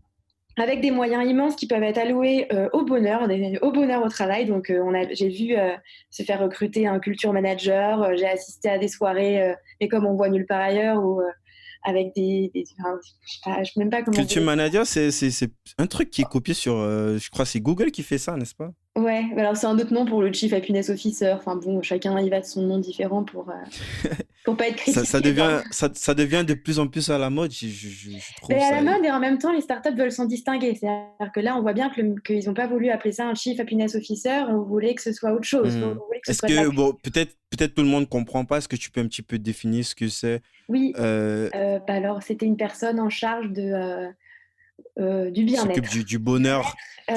avec des moyens immenses qui peuvent être alloués au bonheur au travail. Donc, j'ai vu se faire recruter un culture manager. J'ai assisté à des soirées, mais comme on voit nulle part ailleurs, où, avec enfin, je sais même pas comment vous Culture décrire. Manager, c'est un truc qui est copié sur... je crois que c'est Google qui fait ça, n'est-ce pas? Ouais, alors c'est un autre nom pour le Chief Happiness Officer. Enfin bon, chacun y va de son nom différent pour pas être critiqué. Ça devient de plus en plus à la mode, je Mais trouve à ça. la mode et en même temps, les startups veulent s'en distinguer. C'est-à-dire que là, on voit bien qu'ils n'ont pas voulu appeler ça un Chief Happiness Officer. On voulait que ce soit autre chose. On Mhm. voulait que ce Est-ce soit de la que, pub. bon, peut-être tout le monde comprend pas, est-ce que tu peux un petit peu définir ce que c'est? Oui, euh, bah alors c'était une personne en charge du qui s'occupe bien-être. du bonheur, Je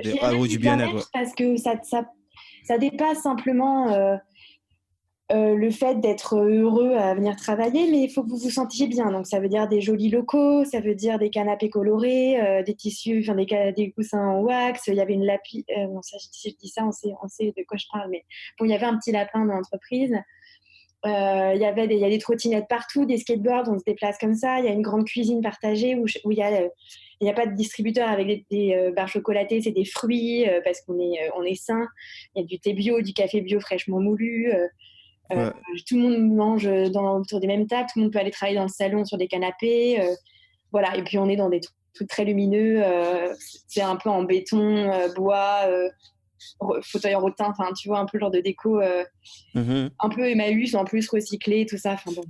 dirais ah, même ou du du bien-être, ouais. bien-être parce que ça dépasse simplement le fait d'être heureux à venir travailler, mais il faut que vous vous sentiez bien. Donc ça veut dire des jolis locaux, ça veut dire des canapés colorés, des tissus, enfin des coussins en wax. Il y avait une lapine. Bon, ça, si je dis ça, on sait de quoi je parle. Mais bon, il y avait un petit lapin dans l'entreprise. Il y a des trottinettes partout, des skateboards, on se déplace comme ça. Il y a une grande cuisine partagée où il y a pas de distributeur avec des barres chocolatées, c'est des fruits parce on est sain. Il y a du thé bio, du café bio fraîchement moulu. Euh, Ouais. Tout le monde mange autour des mêmes tables, tout le monde peut aller travailler dans le salon sur des canapés. Voilà, et puis on est dans des trucs très lumineux. C'est un peu en béton, bois, fauteuil en rotin, enfin tu vois un peu le genre de déco Mhm. un peu Emmaüs en plus recyclé, tout ça. Enfin bon.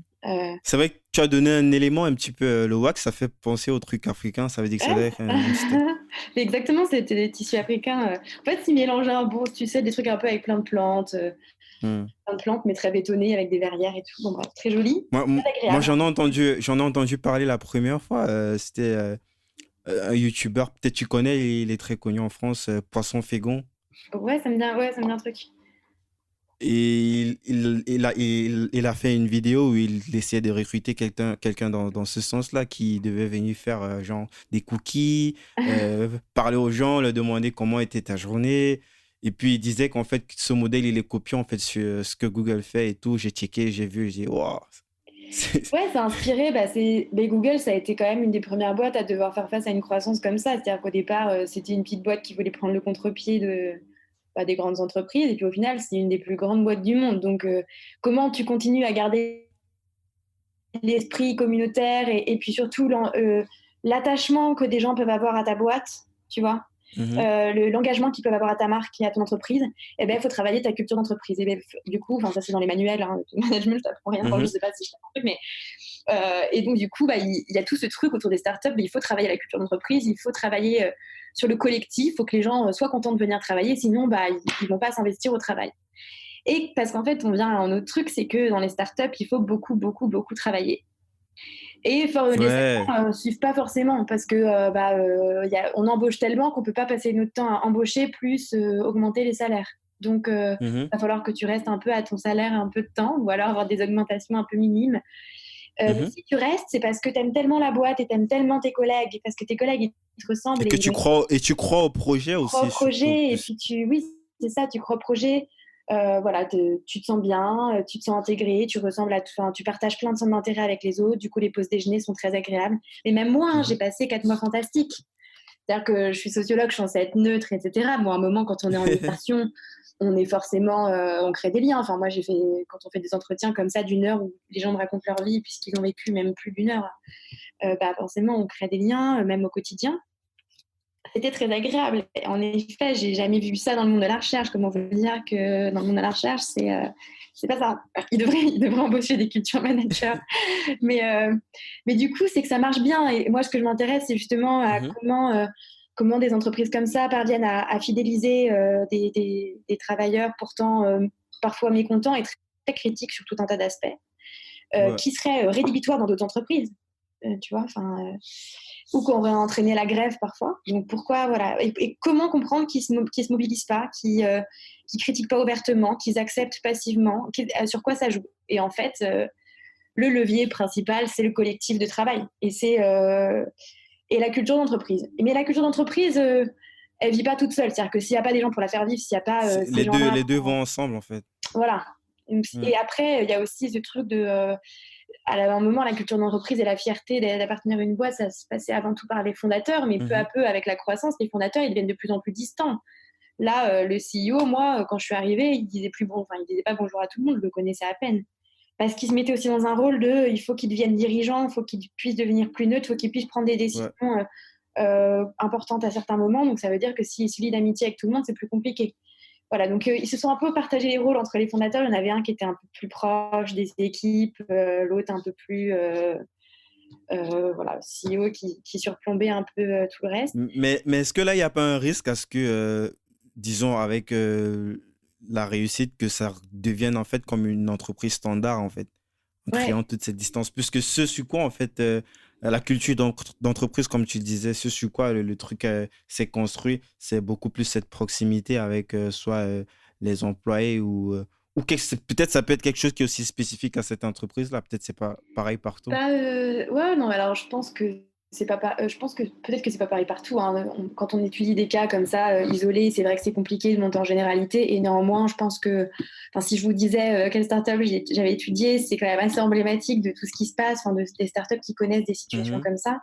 C'est vrai que tu as donné un élément un petit peu, le wax, ça fait penser au truc africain, ça veut dire que ça doit être une petite... Exactement, c'était des tissus africains. En fait, ils mélangeaient un bon, tu sais, des trucs un peu avec plein de plantes. Hmm. plein de plantes, mais très bétonnées avec des verrières et tout. Bon, bref, très joli, très Moi, agréable. j'en ai entendu parler la première fois. C'était un YouTuber, peut-être tu connais, il est très connu en France, Poisson Fégon. Ouais, ça me dit un truc. Et il a fait une vidéo où il essayait de recruter quelqu'un dans ce sens-là qui devait venir faire genre des cookies, parler aux gens, leur demander comment était ta journée. Et puis il disait qu'en fait, ce modèle, il est copié en fait sur ce que Google fait et tout. J'ai checké, j'ai vu, j'ai dit, wow. C'est- Ouais, ça a inspiré. Mais Google, ça a été quand même une des premières boîtes à devoir faire face à une croissance comme ça. C'est-à-dire qu'au départ, c'était une petite boîte qui voulait prendre le contre-pied des grandes entreprises. Et puis au final, c'est une des plus grandes boîtes du monde. Donc, comment tu continues à garder l'esprit communautaire et puis surtout l'attachement que des gens peuvent avoir à ta boîte, tu vois, Mhm, l'engagement qu'ils peuvent avoir à ta marque et à ton entreprise, eh ben, il faut travailler ta culture d'entreprise. Et ben, du coup, ça c'est dans les manuels hein, de management, je t'apprends rien, enfin, je mhm, sais pas si je t'apprends un truc, mais et donc du coup, il y a tout ce truc autour des startups, il faut travailler la culture d'entreprise, il faut travailler sur le collectif, il faut que les gens soient contents de venir travailler, sinon ils vont pas s'investir au travail. Et parce qu'en fait, on vient à un autre truc, c'est que dans les startups, il faut beaucoup, beaucoup, beaucoup travailler. Et les ouais. salaires ne suivent pas forcément parce que on embauche tellement qu'on ne peut pas passer notre temps à embaucher plus augmenter les salaires. Donc, il Mhm, va falloir que tu restes un peu à ton salaire un peu de temps ou alors avoir des augmentations un peu minimes. Mais mhm. si tu restes, c'est parce que tu aimes tellement la boîte et tu aimes tellement tes collègues, parce que tes collègues ils te ressemblent et ils ont Et tu crois au projet crois au aussi, surtout. projet et Plus. puis oui, c'est ça, tu crois au projet. Voilà, tu te sens bien, tu te sens intégré, tu ressembles enfin, tu partages plein de centres d'intérêt avec les autres. Du coup, les pauses déjeuner sont très agréables. Mais même moi, hein, j'ai Mhm. passé 4 mois fantastiques. C'est-à-dire que je suis sociologue, je suis censée être neutre, etc. Bon, à un moment, quand on est en immersion, on est forcément, on crée des liens. Enfin, moi, quand on fait des entretiens comme ça d'une heure où les gens me racontent leur vie puisqu'ils ont vécu même plus d'une heure, forcément, on crée des liens, même au quotidien. C'était très agréable. En effet, j'ai jamais vu ça dans le monde de la recherche. Comment vous dire que dans le monde de la recherche, c'est pas ça. Il devrait embaucher des culture managers. Mais, euh, mais du coup, c'est que ça marche bien. Et moi, ce que je m'intéresse, c'est justement à Mhm. comment des entreprises comme ça parviennent à fidéliser des travailleurs pourtant parfois mécontents et très, très critiques sur tout un tas d'aspects, Ouais. qui seraient rédhibitoires dans d'autres entreprises. Tu vois, ou qu'on aurait entraîné la grève parfois. Donc pourquoi, voilà. Et comment comprendre qu'ils se mobilisent pas, qu'ils critiquent pas ouvertement, qu'ils acceptent passivement, sur quoi ça joue. Et en fait, le levier principal, c'est le collectif de travail. Et la culture d'entreprise. Mais la culture d'entreprise, elle vit pas toute seule. C'est-à-dire que s'il n'y a pas des gens pour la faire vivre, s'il n'y a pas ces gens-là, Les deux vont ensemble, en fait. voilà. Mm. Et après, il y a aussi ce truc à un moment, la culture d'entreprise et la fierté d'appartenir à une boîte, ça se passait avant tout par les fondateurs, mais peu à Mhm. peu, avec la croissance, les fondateurs, ils deviennent de plus en plus distants. Là, le CEO, moi, quand je suis arrivée, il disait pas bonjour à tout le monde, je le connaissais à peine. Parce qu'il se mettait aussi dans un rôle il faut qu'il devienne dirigeant, il faut qu'il puisse devenir plus neutre, il faut qu'il puisse prendre des décisions Ouais. importantes à certains moments. Donc ça veut dire que s'il se lie d'amitié avec tout le monde, c'est plus compliqué. Voilà, donc ils se sont un peu partagés les rôles entre les fondateurs. Il y en avait un qui était un peu plus proche des équipes, l'autre un peu plus voilà, CEO qui surplombait un peu tout le reste. Mais est-ce que là, il n'y a pas un risque à ce que, disons, avec la réussite, que ça devienne en fait comme une entreprise standard, en fait, en Ouais, créant toute cette distance? Puisque ce sur quoi, en fait, la culture d'entreprise, comme tu disais, ce sur quoi le truc s'est construit, c'est beaucoup plus cette proximité avec soit les employés peut-être ça peut être quelque chose qui est aussi spécifique à cette entreprise-là. Peut-être c'est pas pareil partout. ouais, non, alors je pense que je pense que peut-être que c'est pas pareil partout, hein. Quand on étudie des cas comme ça, isolés, c'est vrai que c'est compliqué de monter en généralité. Et néanmoins, je pense que, enfin, si je vous disais quelle startup j'avais étudié, c'est quand même assez emblématique de tout ce qui se passe, enfin, des startups qui connaissent des situations Mhm. comme ça.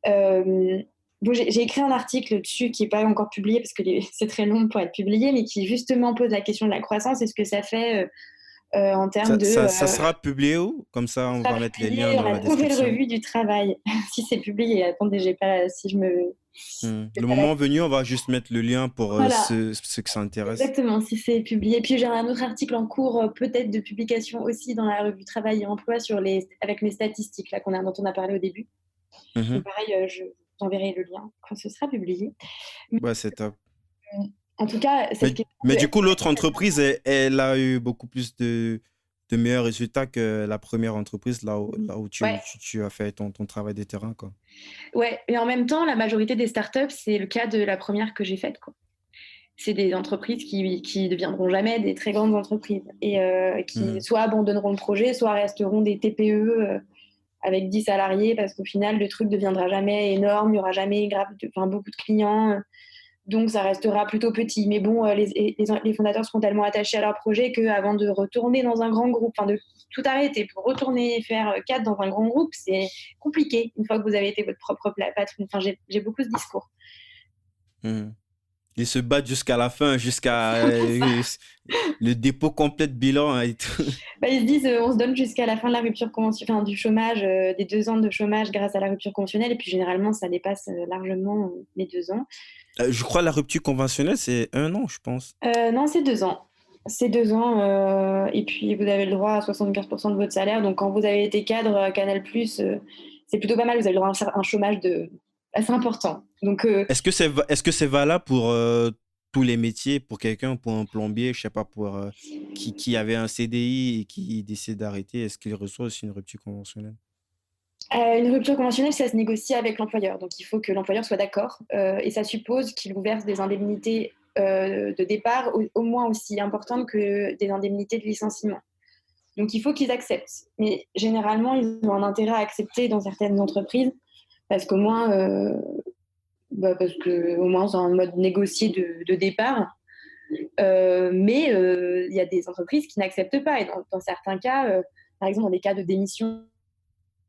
Euh, bon, j'ai écrit un article dessus qui n'est pas encore publié parce que c'est très long pour être publié, mais qui justement pose la question de la croissance et ce que ça fait en termes de Ça sera publié où? Comme ça, on sera va mettre les liens publié dans dans la la nouvelle description. revue du travail. Si c'est publié, attendez, j'ai pas, si je me. Le moment venu, on va juste mettre le lien pour Voilà, ceux que ça intéresse. exactement, si c'est publié. Puis j'ai un autre article en cours, peut-être de publication aussi dans la revue Travail et Emploi avec mes statistiques là, dont on a parlé au début. Mhm. Donc pareil, je vous enverrai le lien quand ce sera publié. Ouais, c'est top. En tout cas, cette question Mais de du coup, l'autre entreprise, elle a eu beaucoup plus de meilleurs résultats que la première entreprise, là où ouais, tu as fait ton travail de terrain, quoi. ouais. Et en même temps, la majorité des startups, c'est le cas de la première que j'ai faite, quoi. C'est des entreprises qui deviendront jamais des très grandes entreprises et qui Mhm. soit abandonneront le projet, soit resteront des TPE avec 10 salariés parce qu'au final, le truc ne deviendra jamais énorme, il n'y aura jamais beaucoup de clients. Donc, ça restera plutôt petit. Mais bon, les fondateurs seront tellement attachés à leur projet qu'avant de retourner dans un grand groupe, enfin de tout arrêter pour retourner faire cadre dans un grand groupe, c'est compliqué une fois que vous avez été votre propre patron. Enfin, j'ai beaucoup ce discours. Mhm. Ils se battent jusqu'à la fin, jusqu'à le dépôt complet de bilan, hein, et tout. Bah, ils se disent, on se donne jusqu'à la fin de la rupture conventionnelle, enfin, du chômage, des 2 ans de chômage grâce à la rupture conventionnelle. Et puis généralement, ça dépasse largement les 2 ans. Je crois la rupture conventionnelle, c'est 1 an, je pense. Non, c'est 2 ans. C'est 2 ans. Et puis vous avez le droit à 75% de votre salaire. Donc quand vous avez été cadre à Canal+, c'est plutôt pas mal. Vous avez le droit à un chômage assez important. Donc Est-ce que c'est valable pour tous les métiers, pour quelqu'un, pour un plombier, je sais pas, pour qui avait un CDI et qui décide d'arrêter, est-ce qu'il reçoit aussi une rupture conventionnelle? une rupture conventionnelle, ça se négocie avec l'employeur. Donc, il faut que l'employeur soit d'accord. Et ça suppose qu'il vous verse des indemnités de départ au moins aussi importantes que des indemnités de licenciement. Donc, il faut qu'ils acceptent. Mais généralement, ils ont un intérêt à accepter dans certaines entreprises parce qu'au moins, au moins c'est un mode négocié de départ. Mais il y a des entreprises qui n'acceptent pas. Et dans certains cas, par exemple, dans des cas de démission,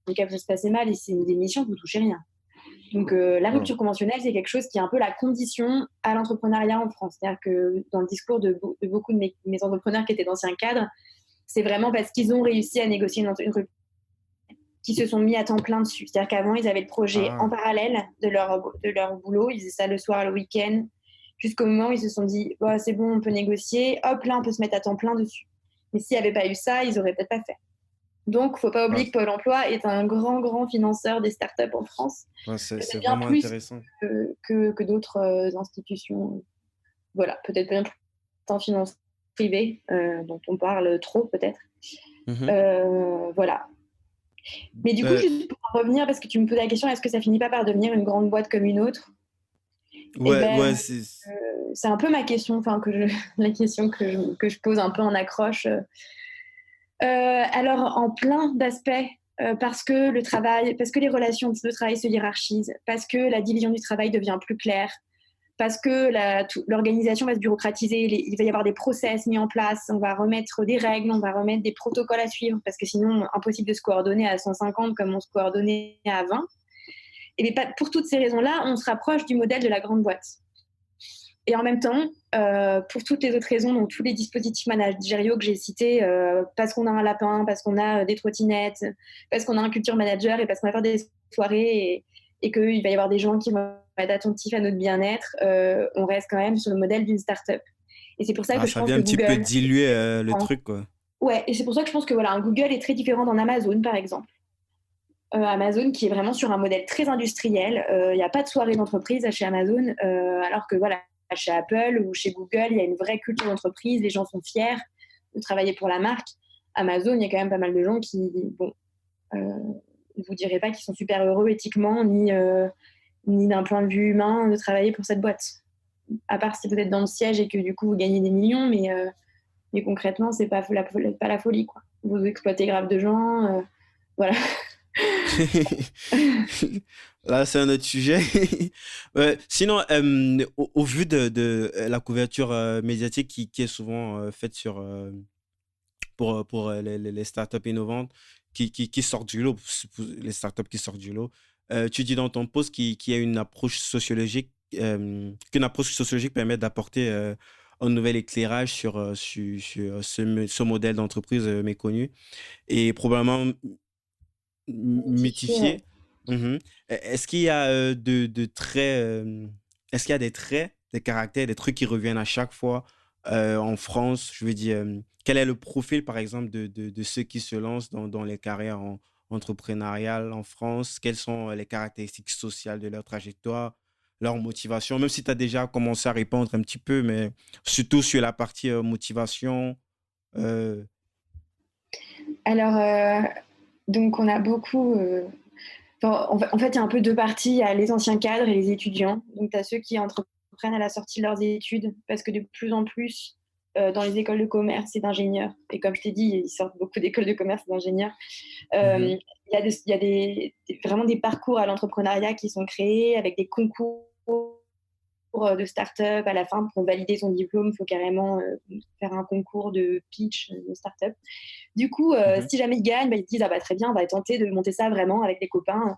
des cas où ça se passait mal et c'est une démission, vous ne touchez rien. Donc la Oh. rupture conventionnelle, c'est quelque chose qui est un peu la condition à l'entrepreneuriat en France. C'est-à-dire que dans le discours de beaucoup de mes entrepreneurs qui étaient d'anciens cadres, c'est vraiment parce qu'ils ont réussi à négocier une rupture qui se sont mis à temps plein dessus. C'est-à-dire qu'avant, ils avaient le projet en Ah, parallèle de leur boulot. Ils faisaient ça le soir, le week-end, jusqu'au moment où ils se sont dit bah, c'est bon, on peut négocier. Hop, là, on peut se mettre à temps plein dessus. Mais s'il n'y avait pas eu ça, ils n'auraient peut-être pas fait. Donc, il ne faut pas ah, oublier que Pôle emploi est un grand, grand financeur des startups en France. ah, c'est Peut-être bien vraiment plus intéressant. que d'autres institutions. Voilà, peut-être bien plus en finance privée, dont on parle trop peut-être. Mhm. Voilà. Mais du coup, Euh, juste pour en revenir, parce que tu me posais la question, est-ce que ça finit pas par devenir une grande boîte comme une autre? Eh ouais, ben, ouais, c'est un peu ma question, enfin la question que je pose un peu en accroche. Alors, en plein d'aspects, parce que le travail, parce que les relations de travail se hiérarchisent, parce que la division du travail devient plus claire, parce que l'organisation va se bureaucratiser, il va y avoir des process mis en place, on va remettre des règles, on va remettre des protocoles à suivre, parce que sinon, impossible de se coordonner à 150 comme on se coordonnait à 20. Et bien, pour toutes ces raisons-là, on se rapproche du modèle de la grande boîte. Et en même temps, pour toutes les autres raisons, donc tous les dispositifs managériaux que j'ai cités, parce qu'on a un lapin, parce qu'on a des trottinettes, parce qu'on a un culture manager et parce qu'on va faire des soirées et qu'il va y avoir des gens qui vont être attentifs à notre bien-être, on reste quand même sur le modèle d'une start-up. Et c'est pour ça que je ça pense vient que un petit peu Google diluer le en... truc, quoi. Ouais, et c'est pour ça que je pense que voilà, un Google est très différent d'en Amazon, par exemple. Amazon qui est vraiment sur un modèle très industriel. Il n'y a pas de soirée d'entreprise chez Amazon, alors que voilà, chez Apple ou chez Google, il y a une vraie culture d'entreprise, les gens sont fiers de travailler pour la marque. Amazon, il y a quand même pas mal de gens qui, bon, ne vous direz pas qu'ils sont super heureux éthiquement, ni d'un point de vue humain de travailler pour cette boîte. À part si vous êtes dans le siège et que du coup vous gagnez des millions, mais concrètement, c'est pas la folie, quoi. Vous exploitez grave de gens, voilà. Là, c'est un autre sujet. Ouais, sinon, au vu de la couverture médiatique qui est souvent faite pour les startups innovantes qui sortent du lot, les startups qui sortent du lot, tu dis dans ton post qu'il y a une approche sociologique, qu'une approche sociologique permet d'apporter un nouvel éclairage sur ce modèle d'entreprise méconnu et probablement Notifié. mythifié. Mhm. Est-ce qu'il y a de traits, est-ce qu'il y a des traits, des caractères, des trucs qui reviennent à chaque fois en France? Je veux dire, quel est le profil, par exemple, de ceux qui se lancent dans les carrières entrepreneuriales en France? Quelles sont les caractéristiques sociales de leur trajectoire, leur motivation, même si tu as déjà commencé à répondre un petit peu, mais surtout sur la partie motivation. euh, Alors, donc on a beaucoup... en fait, il y a un peu deux parties. Il y a les anciens cadres et les étudiants. Donc, tu as ceux qui entreprennent à la sortie de leurs études parce que de plus en plus, dans les écoles de commerce et d'ingénieurs, et comme je t'ai dit, ils sortent beaucoup d'écoles de commerce et d'ingénieurs, mhm, il y a vraiment des parcours à l'entrepreneuriat qui sont créés avec des concours de start-up. À la fin, pour valider son diplôme, il faut carrément faire un concours de pitch de start-up. Du coup, mhm. si jamais ils gagnent, bah, ils disent ah bah très bien, on va tenter de monter ça vraiment avec des copains.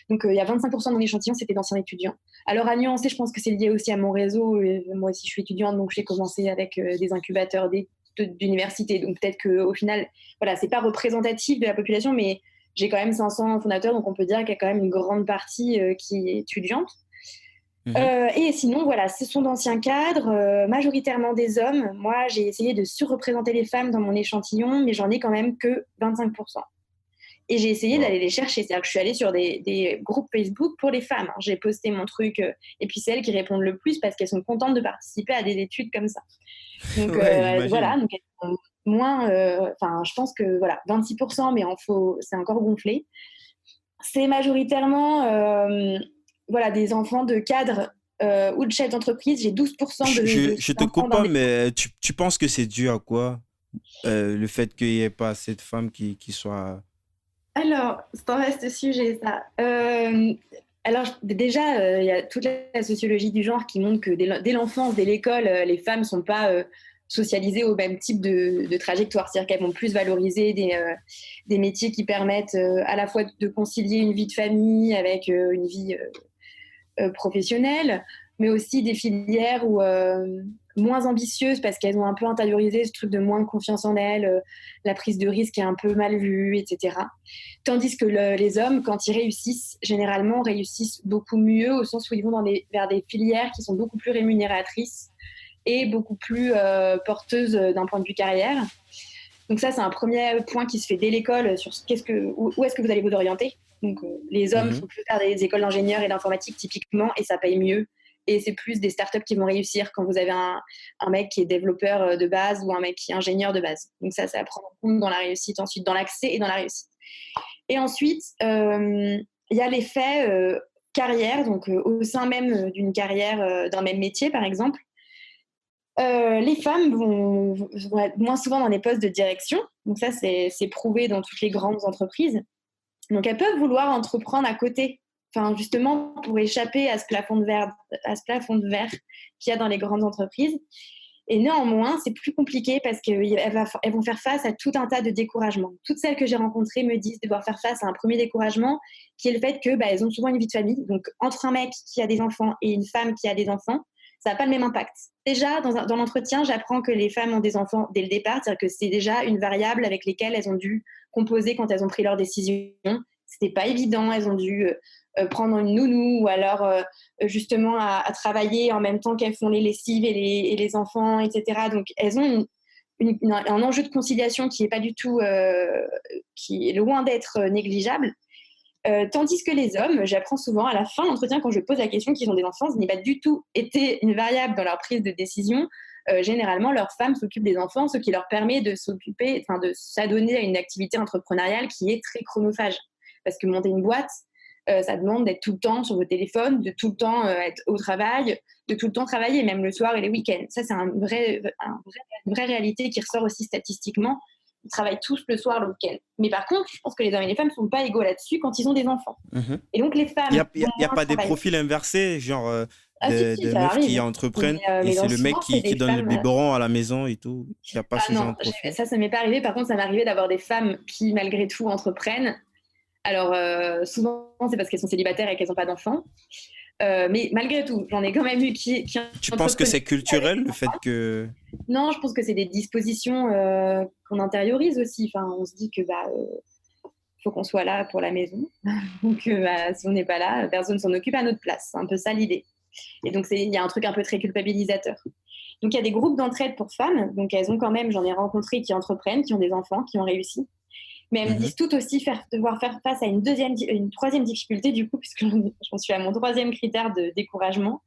Donc il y a 25% de mon échantillon, c'était d'anciens étudiants. Alors à nuancer, je pense que c'est lié aussi à mon réseau. Et moi aussi, je suis étudiante, donc j'ai commencé avec des incubateurs d'université. Donc peut-être qu'au final, voilà, c'est pas représentatif de la population, mais j'ai quand même 500 fondateurs, donc on peut dire qu'il y a quand même une grande partie qui est étudiante. Mhm. Et sinon, voilà, ce sont d'anciens cadres, majoritairement des hommes. Moi, j'ai essayé de surreprésenter les femmes dans mon échantillon, mais j'en ai quand même que 25%. Et j'ai essayé Wow. d'aller les chercher. C'est-à-dire que je suis allée sur des groupes Facebook pour les femmes. J'ai posté mon truc, et puis c'est elles qui répondent le plus parce qu'elles sont contentes de participer à des études comme ça. Donc Ouais, j'imagine. voilà, donc elles sont moins, enfin, je pense que voilà, 26%, mais c'est encore gonflé. C'est majoritairement voilà, des enfants de cadres ou de chefs d'entreprise. J'ai 12% Je te d'enfants coupe dans pas, des... mais tu penses que c'est dû à quoi? Le fait qu'il n'y ait pas assez de femmes qui soient... Alors, c'est un vaste sujet, ça. Alors, déjà, il y a toute la sociologie du genre qui montre que dès l'enfance, dès l'école, les femmes ne sont pas socialisées au même type de trajectoire. C'est-à-dire qu'elles vont plus valoriser des métiers qui permettent à la fois de concilier une vie de famille avec une vie professionnelles, mais aussi des filières moins ambitieuses parce qu'elles ont un peu intériorisé ce truc de moins de confiance en elles, la prise de risque est un peu mal vue, etc. Tandis que les hommes, quand ils réussissent, généralement réussissent beaucoup mieux au sens où ils vont vers des filières qui sont beaucoup plus rémunératrices et beaucoup plus porteuses d'un point de vue carrière. Donc ça, c'est un premier point qui se fait dès l'école sur où est-ce que vous allez vous orienter. Donc les hommes Mhm. sont plus faire des écoles d'ingénieurs et d'informatique typiquement, et ça paye mieux. Et c'est plus des startups qui vont réussir quand vous avez un mec qui est développeur de base ou un mec qui est ingénieur de base. Donc ça à prendre en compte dans la réussite, ensuite dans l'accès et dans la réussite. Et ensuite, il y a l'effet carrière, donc au sein même d'une carrière, d'un même métier par exemple. Les femmes vont être moins souvent dans les postes de direction. Donc ça, c'est prouvé dans toutes les grandes entreprises. Donc elles peuvent vouloir entreprendre à côté, enfin justement pour échapper à ce plafond de verre qu'il y a dans les grandes entreprises. Et néanmoins, c'est plus compliqué parce qu'elles vont faire face à tout un tas de découragements. Toutes celles que j'ai rencontrées me disent devoir faire face à un premier découragement, qui est le fait que elles ont souvent une vie de famille. Donc entre un mec qui a des enfants et une femme qui a des enfants, ça n'a pas le même impact. Déjà, dans l'entretien, j'apprends que les femmes ont des enfants dès le départ, c'est-à-dire que c'est déjà une variable avec laquelle elles ont dû composer quand elles ont pris leurs décisions. C'était pas évident, elles ont dû prendre une nounou ou alors justement à travailler en même temps qu'elles font les lessives et les enfants, etc. Donc elles ont un enjeu de conciliation qui est pas du tout, qui est loin d'être négligeable. Tandis que les hommes, j'apprends souvent à la fin de l'entretien, quand je pose la question qu'ils ont des enfants, ce n'est pas du tout été une variable dans leur prise de décision. Généralement, leur femme s'occupe des enfants, ce qui leur permet de s'adonner à une activité entrepreneuriale qui est très chronophage. Parce que monter une boîte, ça demande d'être tout le temps sur vos téléphones, de tout le temps être au travail, de tout le temps travailler, même le soir et les week-ends. Ça, c'est une vraie réalité qui ressort aussi statistiquement. Ils travaillent tous le soir, le week-end. Mais par contre, je pense que les hommes et les femmes ne sont pas égaux là-dessus quand ils ont des enfants. Mhm. Et donc, les Il n'y femmes a, vont y a moins pas des travailler. profils inversés, genre Ah si, si, de ça meufs qui arrive. entreprennent et Mais c'est le mec souvent, c'est qui des donne le femmes... biberon à la maison et tout. Il n'y a pas Ah ce genre non, de profil. ça m'est pas arrivé. Par contre, ça m'est arrivé d'avoir des femmes qui, malgré tout, entreprennent. Alors, souvent, c'est parce qu'elles sont célibataires et qu'elles n'ont pas d'enfants. Mais malgré tout, j'en ai quand même eu qui Tu penses que entreprenaient c'est avec culturel, des le fait enfants. que... Non, je pense que c'est des dispositions qu'on intériorise aussi. Enfin, on se dit que faut qu'on soit là pour la maison. Donc, si on n'est pas là, personne s'en occupe à notre place. C'est un peu ça l'idée. Et donc, il y a un truc un peu très culpabilisateur. Donc, il y a des groupes d'entraide pour femmes. Donc, elles ont quand même, j'en ai rencontré qui entreprennent, qui ont des enfants, qui ont réussi. Mais elles me Mhm. disent toutes aussi devoir faire face à une troisième difficulté, du coup, puisque j'en suis à mon troisième critère de découragement,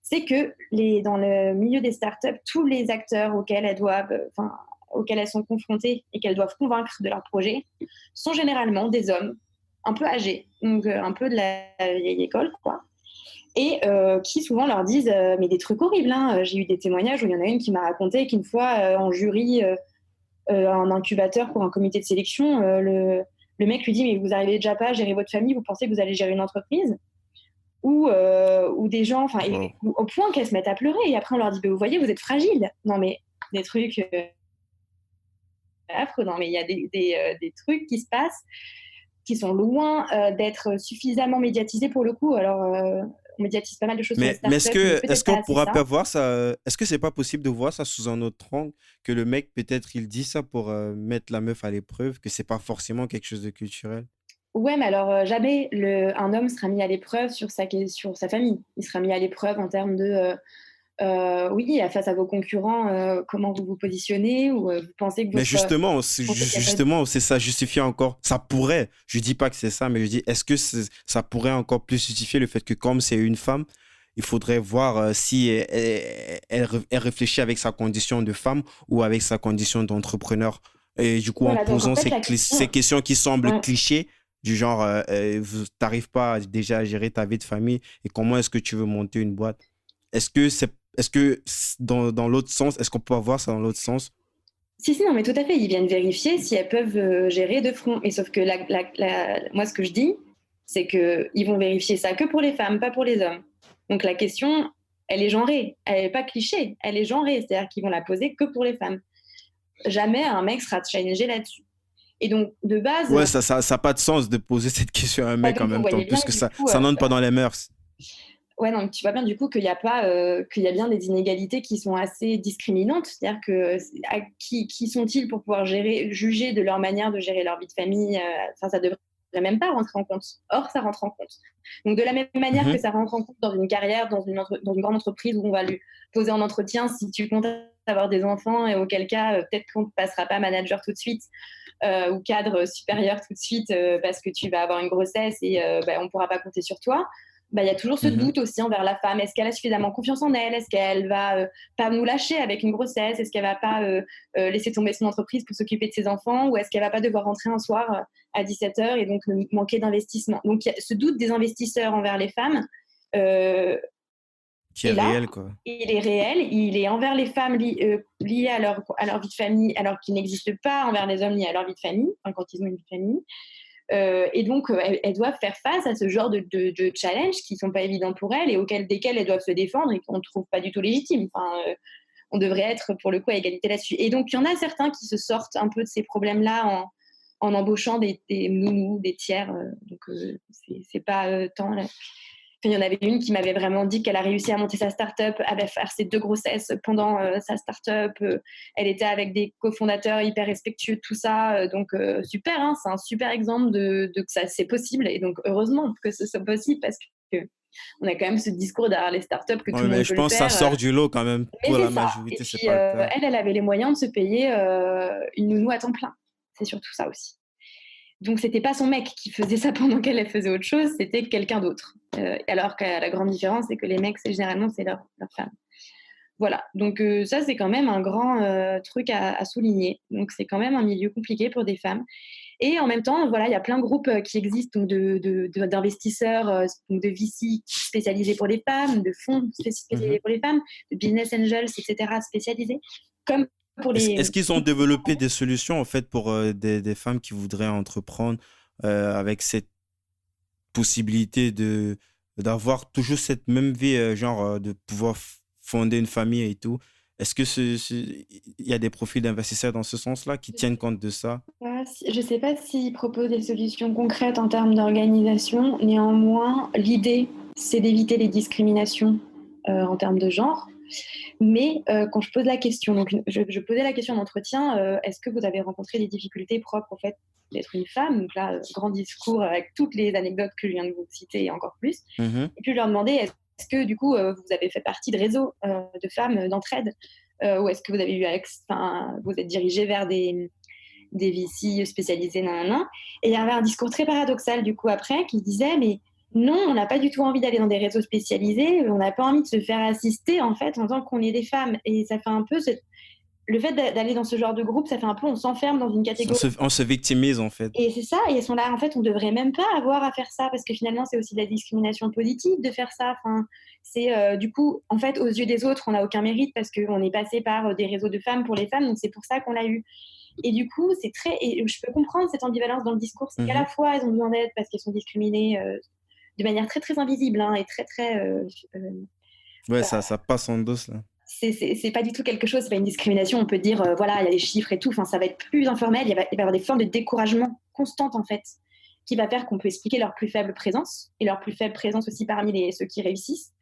c'est que dans le milieu des startups, tous les acteurs auxquels elles sont confrontées et qu'elles doivent convaincre de leur projet sont généralement des hommes un peu âgés, donc un peu de la vieille école, quoi, et qui souvent leur disent mais des trucs horribles, hein. J'ai eu des témoignages où il y en a une qui m'a raconté qu'une fois en jury, un incubateur pour un comité de sélection, le mec lui dit mais vous n'arrivez déjà pas à gérer votre famille, vous pensez que vous allez gérer une entreprise, ou des gens, enfin, Wow. au point qu'elles se mettent à pleurer. Et après, on leur dit, vous voyez, vous êtes fragile. Non, mais des trucs affreux. Non, mais il y a des trucs qui se passent qui sont loin d'être suffisamment médiatisés pour le coup. Alors, on médiatise pas mal de choses sur les Mais est-ce startups, mais que est-ce peut-être pas qu'on assez pourra pas ça. voir ça? Est-ce que c'est pas possible de voir ça sous un autre angle, que le mec peut-être il dit ça pour mettre la meuf à l'épreuve, que c'est pas forcément quelque chose de culturel? Ouais, mais alors jamais un homme sera mis à l'épreuve sur sa famille. Il sera mis à l'épreuve en termes de oui, face à vos concurrents, comment vous vous positionnez, ou vous pensez que Mais votre justement, pensez qu'il y a pas justement, c'est ça justifie encore. Ça pourrait. Je dis pas que c'est ça, mais je dis est-ce que ça pourrait encore plus justifier le fait que comme c'est une femme, il faudrait voir si elle réfléchit avec sa condition de femme ou avec sa condition d'entrepreneur. Et du coup, en voilà, donc en posant fait la ces question, questions qui semblent ouais. clichés, du genre, t'arrives pas déjà à gérer ta vie de famille et comment est-ce que tu veux monter une boîte? Est-ce que dans l'autre sens, est-ce qu'on peut avoir ça dans l'autre sens? Si, non, mais tout à fait, ils viennent vérifier si elles peuvent gérer de front. Mais sauf que moi, ce que je dis, c'est qu'ils vont vérifier ça que pour les femmes, pas pour les hommes. Donc la question, elle est genrée, elle n'est pas cliché, elle est genrée, c'est-à-dire qu'ils vont la poser que pour les femmes. Jamais un mec sera challengé là-dessus. Et donc, de base, Ouais, ça a pas de sens de poser cette question à un mec en donc vous même temps, voyez bien que puisque du coup, ça n'entre pas dans les mœurs. ouais, non, tu vois bien du coup qu'il y a pas, qu'il y a bien des inégalités qui sont assez discriminantes. C'est-à-dire que qui sont-ils pour pouvoir juger de leur manière de gérer leur vie de famille. Enfin, ça devrait même pas rentrer en compte. Or, ça rentre en compte. Donc, de la même manière que Mhm, ça rentre en compte dans une carrière, dans une grande entreprise où on va lui poser en entretien si tu comptes avoir des enfants, et auquel cas, peut-être qu'on ne passera pas manager tout de suite, ou cadre supérieur tout de suite, parce que tu vas avoir une grossesse et on ne pourra pas compter sur toi. Bah, il y a toujours ce mhm, doute aussi envers la femme. Est-ce qu'elle a suffisamment confiance en elle? Est-ce qu'elle va pas nous lâcher avec une grossesse? Est-ce qu'elle va pas laisser tomber son entreprise pour s'occuper de ses enfants? Ou est-ce qu'elle va pas devoir rentrer un soir à 17h et donc manquer d'investissement? Donc il y a ce doute des investisseurs envers les femmes euh, qui est est là. réel, quoi. Il est réel, il est envers les femmes liées à leur vie de famille, alors qu'il n'existe pas envers les hommes liés à leur vie de famille, enfin, quand ils ont une vie de famille. Et donc, elles doivent faire face à ce genre de challenges qui ne sont pas évidents pour elles et desquels elles doivent se défendre et qu'on ne trouve pas du tout légitimes. Enfin, on devrait être, pour le coup, à égalité là-dessus. Et donc, il y en a certains qui se sortent un peu de ces problèmes-là en embauchant des nounous, des tiers. Donc, c'est pas tant. Enfin, il y en avait une qui m'avait vraiment dit qu'elle a réussi à monter sa start-up, à faire ses 2 grossesses pendant sa start-up. Elle était avec des cofondateurs hyper respectueux de tout ça. Donc, super, hein, c'est un super exemple que ça c'est possible. Et donc, heureusement que ce soit possible parce que on a quand même ce discours derrière les startups que tout Ouais, le mais monde je peut le pense que ça faire. sort du lot quand même. Mais Pour c'est la ça. Et majorité, c'est puis, pas le cas. elle avait les moyens de se payer une nounou à temps plein. C'est surtout ça aussi. Donc, c'était pas son mec qui faisait ça pendant qu'elle faisait autre chose, c'était quelqu'un d'autre. Alors que la grande différence, c'est que les mecs, généralement, c'est leur femme. Voilà. Donc, ça, c'est quand même un grand truc à souligner. Donc, c'est quand même un milieu compliqué pour des femmes. Et en même temps, voilà, il y a plein de groupes qui existent, donc d'investisseurs, donc de VC spécialisés pour les femmes, de fonds Mhm. spécialisés pour les femmes, de business angels, etc., spécialisés, comme pour Est-ce qu'ils ont développé des solutions en fait pour des femmes qui voudraient entreprendre avec cette possibilité d'avoir toujours cette même vie, genre de pouvoir fonder une famille et tout? Est-ce que il y a des profils d'investisseurs dans ce sens-là qui tiennent compte de ça? Je ne sais pas s'ils proposent des solutions concrètes en termes d'organisation. Néanmoins, l'idée, c'est d'éviter les discriminations en termes de genre. Mais quand je pose la question, donc je posais la question d'entretien, est-ce que vous avez rencontré des difficultés propres au fait d'être une femme? Donc là, grand discours avec toutes les anecdotes que je viens de vous citer et encore plus. Mhm. Et puis je leur demandais, est-ce que du coup, vous avez fait partie de réseaux de femmes d'entraide, ou est-ce que vous avez vous êtes dirigé vers des VC spécialisés, nanana. Et il y avait un discours très paradoxal, du coup, après, qui disait, mais non, on n'a pas du tout envie d'aller dans des réseaux spécialisés, on n'a pas envie de se faire assister, en fait, en tant qu'on est des femmes. Et ça fait un peu le fait d'aller dans ce genre de groupe, ça fait un peu, on s'enferme dans une catégorie. On se victimise, en fait. Et c'est ça, et elles sont là, en fait, on devrait même pas avoir à faire ça, parce que finalement, c'est aussi de la discrimination positive de faire ça. Enfin, c'est du coup, en fait, aux yeux des autres, on n'a aucun mérite parce qu'on est passé par des réseaux de femmes pour les femmes, donc c'est pour ça qu'on l'a eu. Et du coup, et je peux comprendre cette ambivalence dans le discours, c'est qu'à la fois, elles ont besoin d'aide parce qu'elles sont discriminées de manière très, très invisible et très, très... Ouais, bah, ça passe en dos, là. c'est pas du tout quelque chose, c'est pas une discrimination. On peut dire, voilà, il y a les chiffres et tout. Enfin, ça va être plus informel. Il va y avoir des formes de découragement constantes, en fait, qui va faire qu'on peut expliquer leur plus faible présence et leur plus faible présence aussi parmi ceux qui réussissent.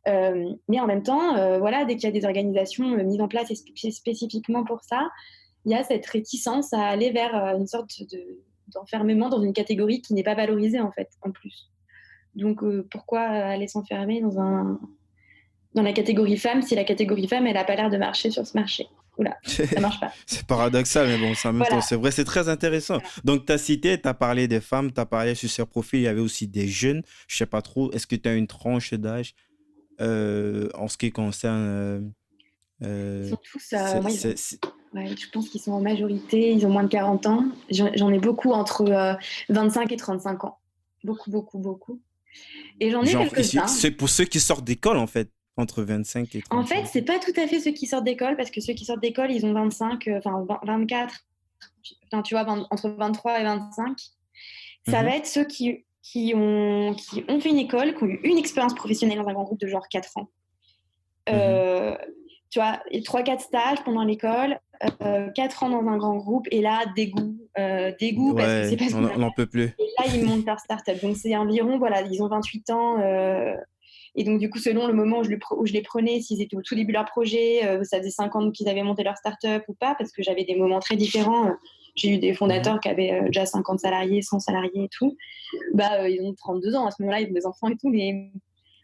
Mais en même temps, voilà, dès qu'il y a des organisations mises en place spécifiquement pour ça, il y a cette réticence à aller vers une sorte d'enfermement dans une catégorie qui n'est pas valorisée, en fait, en plus. Donc, pourquoi aller s'enfermer dans la catégorie femme si la catégorie femme, elle n'a pas l'air de marcher sur ce marché? Oula, ça marche pas. C'est paradoxal, mais bon, en même temps, Voilà. c'est vrai, c'est très intéressant. Voilà. Donc, tu as cité, tu as parlé des femmes, tu as parlé sur ces profils, il y avait aussi des jeunes. Je sais pas trop, est-ce que tu as une tranche d'âge en ce qui concerne. Ils sont tous, moi, ouais, je pense qu'ils sont en majorité, ils ont moins de 40 ans. J'en ai beaucoup entre 25 et 35 ans. Beaucoup, beaucoup, beaucoup. Et j'en ai Genre, quelques-uns. c'est pour ceux qui sortent d'école, en fait, entre 25 et 35. En fait, c'est pas tout à fait ceux qui sortent d'école, parce que ceux qui sortent d'école, ils ont 25, 24, enfin, tu vois, entre 23 et 25. Ça va être ceux qui ont fait une école, qui ont eu une expérience professionnelle dans un grand groupe de genre 4 ans. Tu vois, 3-4 stages pendant l'école, 4 ans dans un grand groupe, et là, dégoût Ouais, parce que c'est pas ce qu'on a. on n'en peut plus. Et là, ils montent leur start-up. Donc, c'est environ, voilà, ils ont 28 ans. Et donc, du coup, selon le moment où je les prenais, s'ils étaient au tout début de leur projet, ça faisait 5 ans qu'ils avaient monté leur start-up ou pas, parce que j'avais des moments très différents. J'ai eu des fondateurs qui avaient déjà 50 salariés, 100 salariés et tout. Ils ont 32 ans à ce moment-là, ils ont des enfants et tout, mais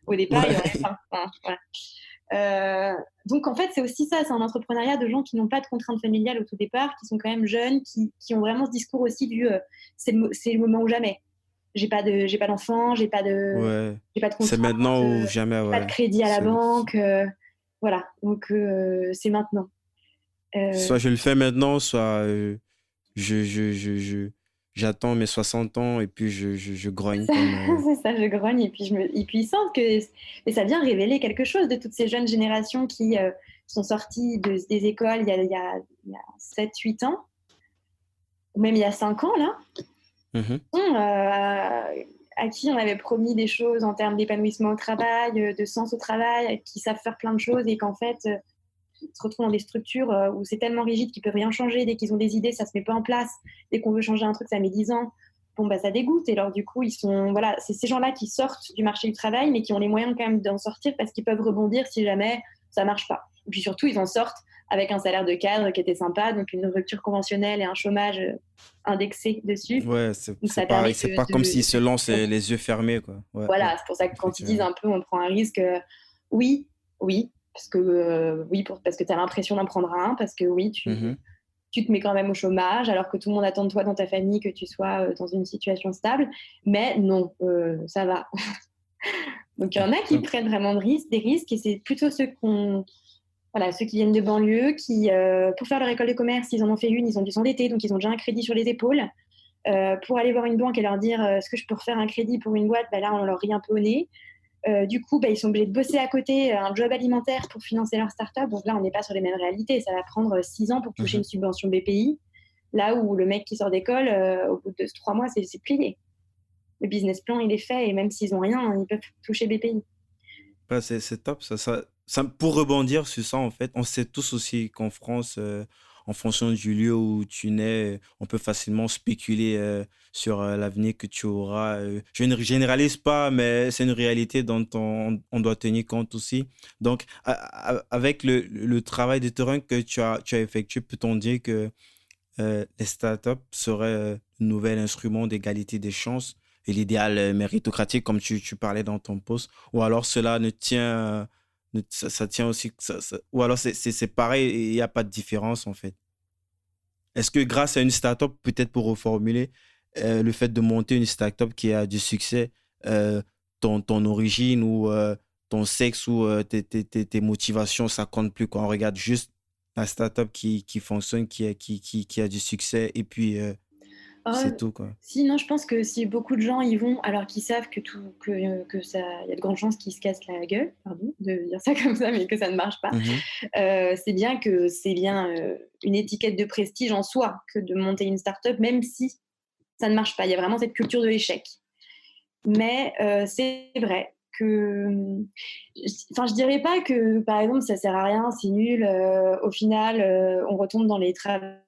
au départ, Ouais. ils avaient faim. Enfin, voilà. Donc en fait, c'est aussi ça, c'est un entrepreneuriat de gens qui n'ont pas de contraintes familiales au tout départ, qui sont quand même jeunes, qui ont vraiment ce discours aussi du c'est le moment ou jamais. J'ai pas d'enfant, j'ai pas de C'est contraintes, maintenant ou jamais, pas de ouais. crédit à la banque, voilà. Donc c'est maintenant. Soit je le fais maintenant, soit je, je, je, je- j'attends mes 60 ans et puis je grogne comme. C'est ça, je grogne et puis ils sentent que et ça vient révéler quelque chose de toutes ces jeunes générations qui sont sorties des écoles il y a 7-8 ans, ou même il y a 5 ans là. À qui on avait promis des choses en termes d'épanouissement au travail, de sens au travail, qui savent faire plein de choses et qu'en fait se retrouvent dans des structures où c'est tellement rigide qu'ils ne peuvent rien changer. Dès qu'ils ont des idées, ça ne se met pas en place. Dès qu'on veut changer un truc, ça met 10 ans. Bon, ça dégoûte. Et alors, du coup, voilà, c'est ces gens-là qui sortent du marché du travail, mais qui ont les moyens quand même d'en sortir parce qu'ils peuvent rebondir si jamais ça ne marche pas. Et puis surtout, ils en sortent avec un salaire de cadre qui était sympa, donc une rupture conventionnelle et un chômage indexé dessus. Ouais, c'est pareil. C'est pas comme s'ils se lancent les yeux fermés, quoi. Ouais, voilà, ouais, c'est pour ça que quand ils disent un peu on prend un risque, oui, parce que tu as l'impression d'en prendre un, parce que oui, tu te mets quand même au chômage, alors que tout le monde attend de toi dans ta famille que tu sois dans une situation stable. Mais non, ça va. Donc il y en a qui prennent vraiment des risques, et c'est plutôt ceux qui viennent de banlieue, qui, pour faire leur école de commerce, ils en ont fait une, ils ont dû s'endetter, donc ils ont déjà un crédit sur les épaules. Pour aller voir une banque et leur dire est-ce que je peux refaire un crédit pour une boîte, là on leur rit un peu au nez. Du coup, ils sont obligés de bosser à côté un job alimentaire pour financer leur start-up. Donc là, on n'est pas sur les mêmes réalités. Ça va prendre 6 ans pour toucher une subvention BPI. Là où le mec qui sort d'école, au bout de 3 mois, c'est plié. Le business plan, il est fait. Et même s'ils n'ont rien, ils peuvent toucher BPI. Ouais, c'est top. Pour rebondir sur ça, en fait, on sait tous aussi qu'en France, en fonction du lieu où tu nais, on peut facilement spéculer sur l'avenir que tu auras. Je ne généralise pas, mais c'est une réalité dont on doit tenir compte aussi. Donc, avec le travail de terrain que tu as effectué, peut-on dire que les startups seraient un nouvel instrument d'égalité des chances et l'idéal méritocratique, comme tu parlais dans ton post, ou alors cela ne tient, ça tient aussi, ou alors c'est pareil et il n'y a pas de différence en fait. Est-ce que grâce à une startup, peut-être pour reformuler, le fait de monter une startup qui a du succès, euh, ton origine ou ton sexe ou tes motivations, ça compte plus quand on regarde juste la startup qui fonctionne, qui a du succès et puis Oh, c'est tout, quoi. si, non, je pense que si beaucoup de gens y vont alors qu'ils savent que ça, il y a de grandes chances qu'ils se cassent la gueule, pardon de dire ça comme ça, mais que ça ne marche pas, Mhm. c'est bien une étiquette de prestige en soi que de monter une start-up, même si ça ne marche pas. Il y a vraiment cette culture de l'échec. Mais c'est vrai que, enfin, je dirais pas que, par exemple, ça sert à rien, c'est nul. Au final, on retombe dans les travers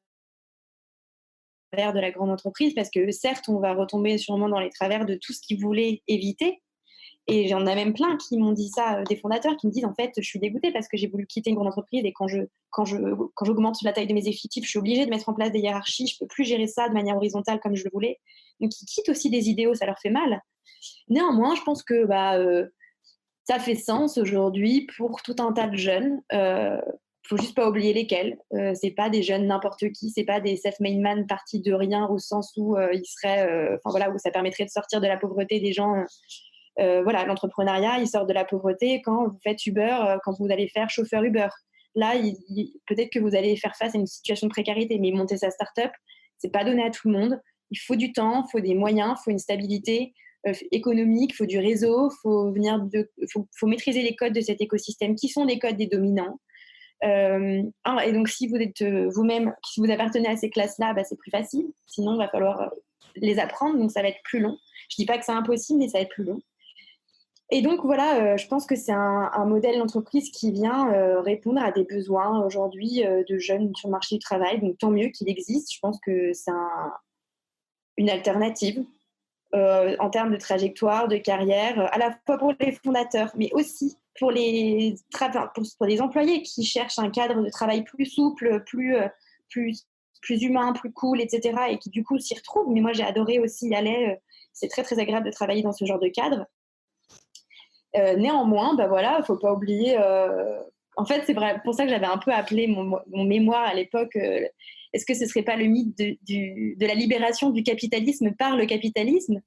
de la grande entreprise parce que certes, on va retomber sûrement dans les travers de tout ce qu'ils voulaient éviter. Et il y en a même plein qui m'ont dit ça, des fondateurs qui me disent en fait, je suis dégoûtée parce que j'ai voulu quitter une grande entreprise et quand j'augmente la taille de mes effectifs, je suis obligée de mettre en place des hiérarchies, je peux plus gérer ça de manière horizontale comme je le voulais. Donc ils quittent aussi des idéaux, ça leur fait mal. Néanmoins, je pense que ça fait sens aujourd'hui pour tout un tas de jeunes. Faut juste pas oublier lesquels. C'est pas des jeunes n'importe qui, c'est pas des self-made man partis de rien au sens où ils seraient, enfin voilà, où ça permettrait de sortir de la pauvreté des gens. Voilà, l'entrepreneuriat, il sort de la pauvreté quand vous faites Uber, quand vous allez faire chauffeur Uber. Là, peut-être que vous allez faire face à une situation de précarité, mais monter sa start-up, c'est pas donné à tout le monde. Il faut du temps, il faut des moyens, il faut une stabilité économique, il faut du réseau, faut maîtriser les codes de cet écosystème qui sont des codes des dominants. Et donc, si vous êtes vous-même, si vous appartenez à ces classes-là, bah, c'est plus facile. Sinon, il va falloir les apprendre, donc ça va être plus long. Je dis pas que c'est impossible, mais ça va être plus long. Et donc voilà, je pense que c'est un modèle d'entreprise qui vient répondre à des besoins aujourd'hui de jeunes sur le marché du travail. Donc tant mieux qu'il existe. Je pense que c'est une alternative en termes de trajectoire, de carrière, à la fois pour les fondateurs, mais aussi pour pour les employés qui cherchent un cadre de travail plus souple, plus, plus humain, plus cool, etc. Et qui du coup s'y retrouvent. Mais moi j'ai adoré aussi y aller. C'est très très agréable de travailler dans ce genre de cadre. Néanmoins, bah voilà, faut pas oublier. En fait, c'est vrai, pour ça que j'avais un peu appelé mon mémoire à l'époque. Est-ce que ce serait pas le mythe de la libération du capitalisme par le capitalisme?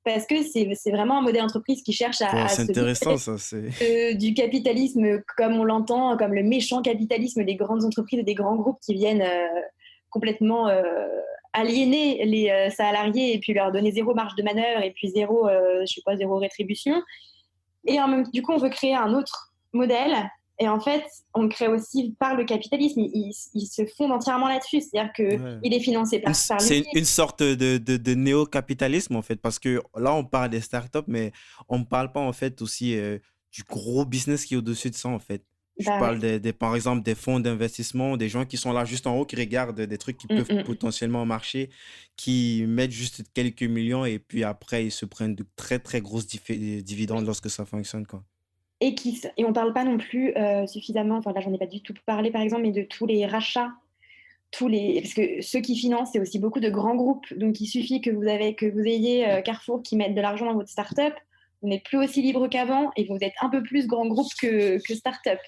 Parce que c'est vraiment un modèle d'entreprise qui cherche Wow, à c'est se intéressant libérer ça. C'est du capitalisme comme on l'entend, comme le méchant capitalisme des grandes entreprises et des grands groupes qui viennent complètement aliéner les salariés et puis leur donner zéro marge de manœuvre et puis zéro rétribution. Et du coup, on veut créer un autre modèle. Et en fait, on le crée aussi par le capitalisme. Il se fonde entièrement là-dessus. C'est-à-dire ouais. qu'il est financé par C'est l'État. une sorte de néo-capitalisme, en fait, parce que là, on parle des startups, mais on ne parle pas, en fait, aussi du gros business qui est au-dessus de ça, en fait. Je Bah parle ouais. par exemple, des fonds d'investissement, des gens qui sont là juste en haut, qui regardent des trucs qui Mm, peuvent mm. potentiellement marcher, qui mettent juste quelques millions et puis après, ils se prennent de très, très grosses dividendes Oui. lorsque ça fonctionne, quoi. Et on ne parle pas non plus suffisamment, enfin là, j'en ai pas du tout parlé, par exemple, mais de tous les rachats. Parce que ceux qui financent, c'est aussi beaucoup de grands groupes. Donc, il suffit que vous ayez Carrefour qui mette de l'argent dans votre start-up. Vous n'êtes plus aussi libre qu'avant et vous êtes un peu plus grand groupe que start-up.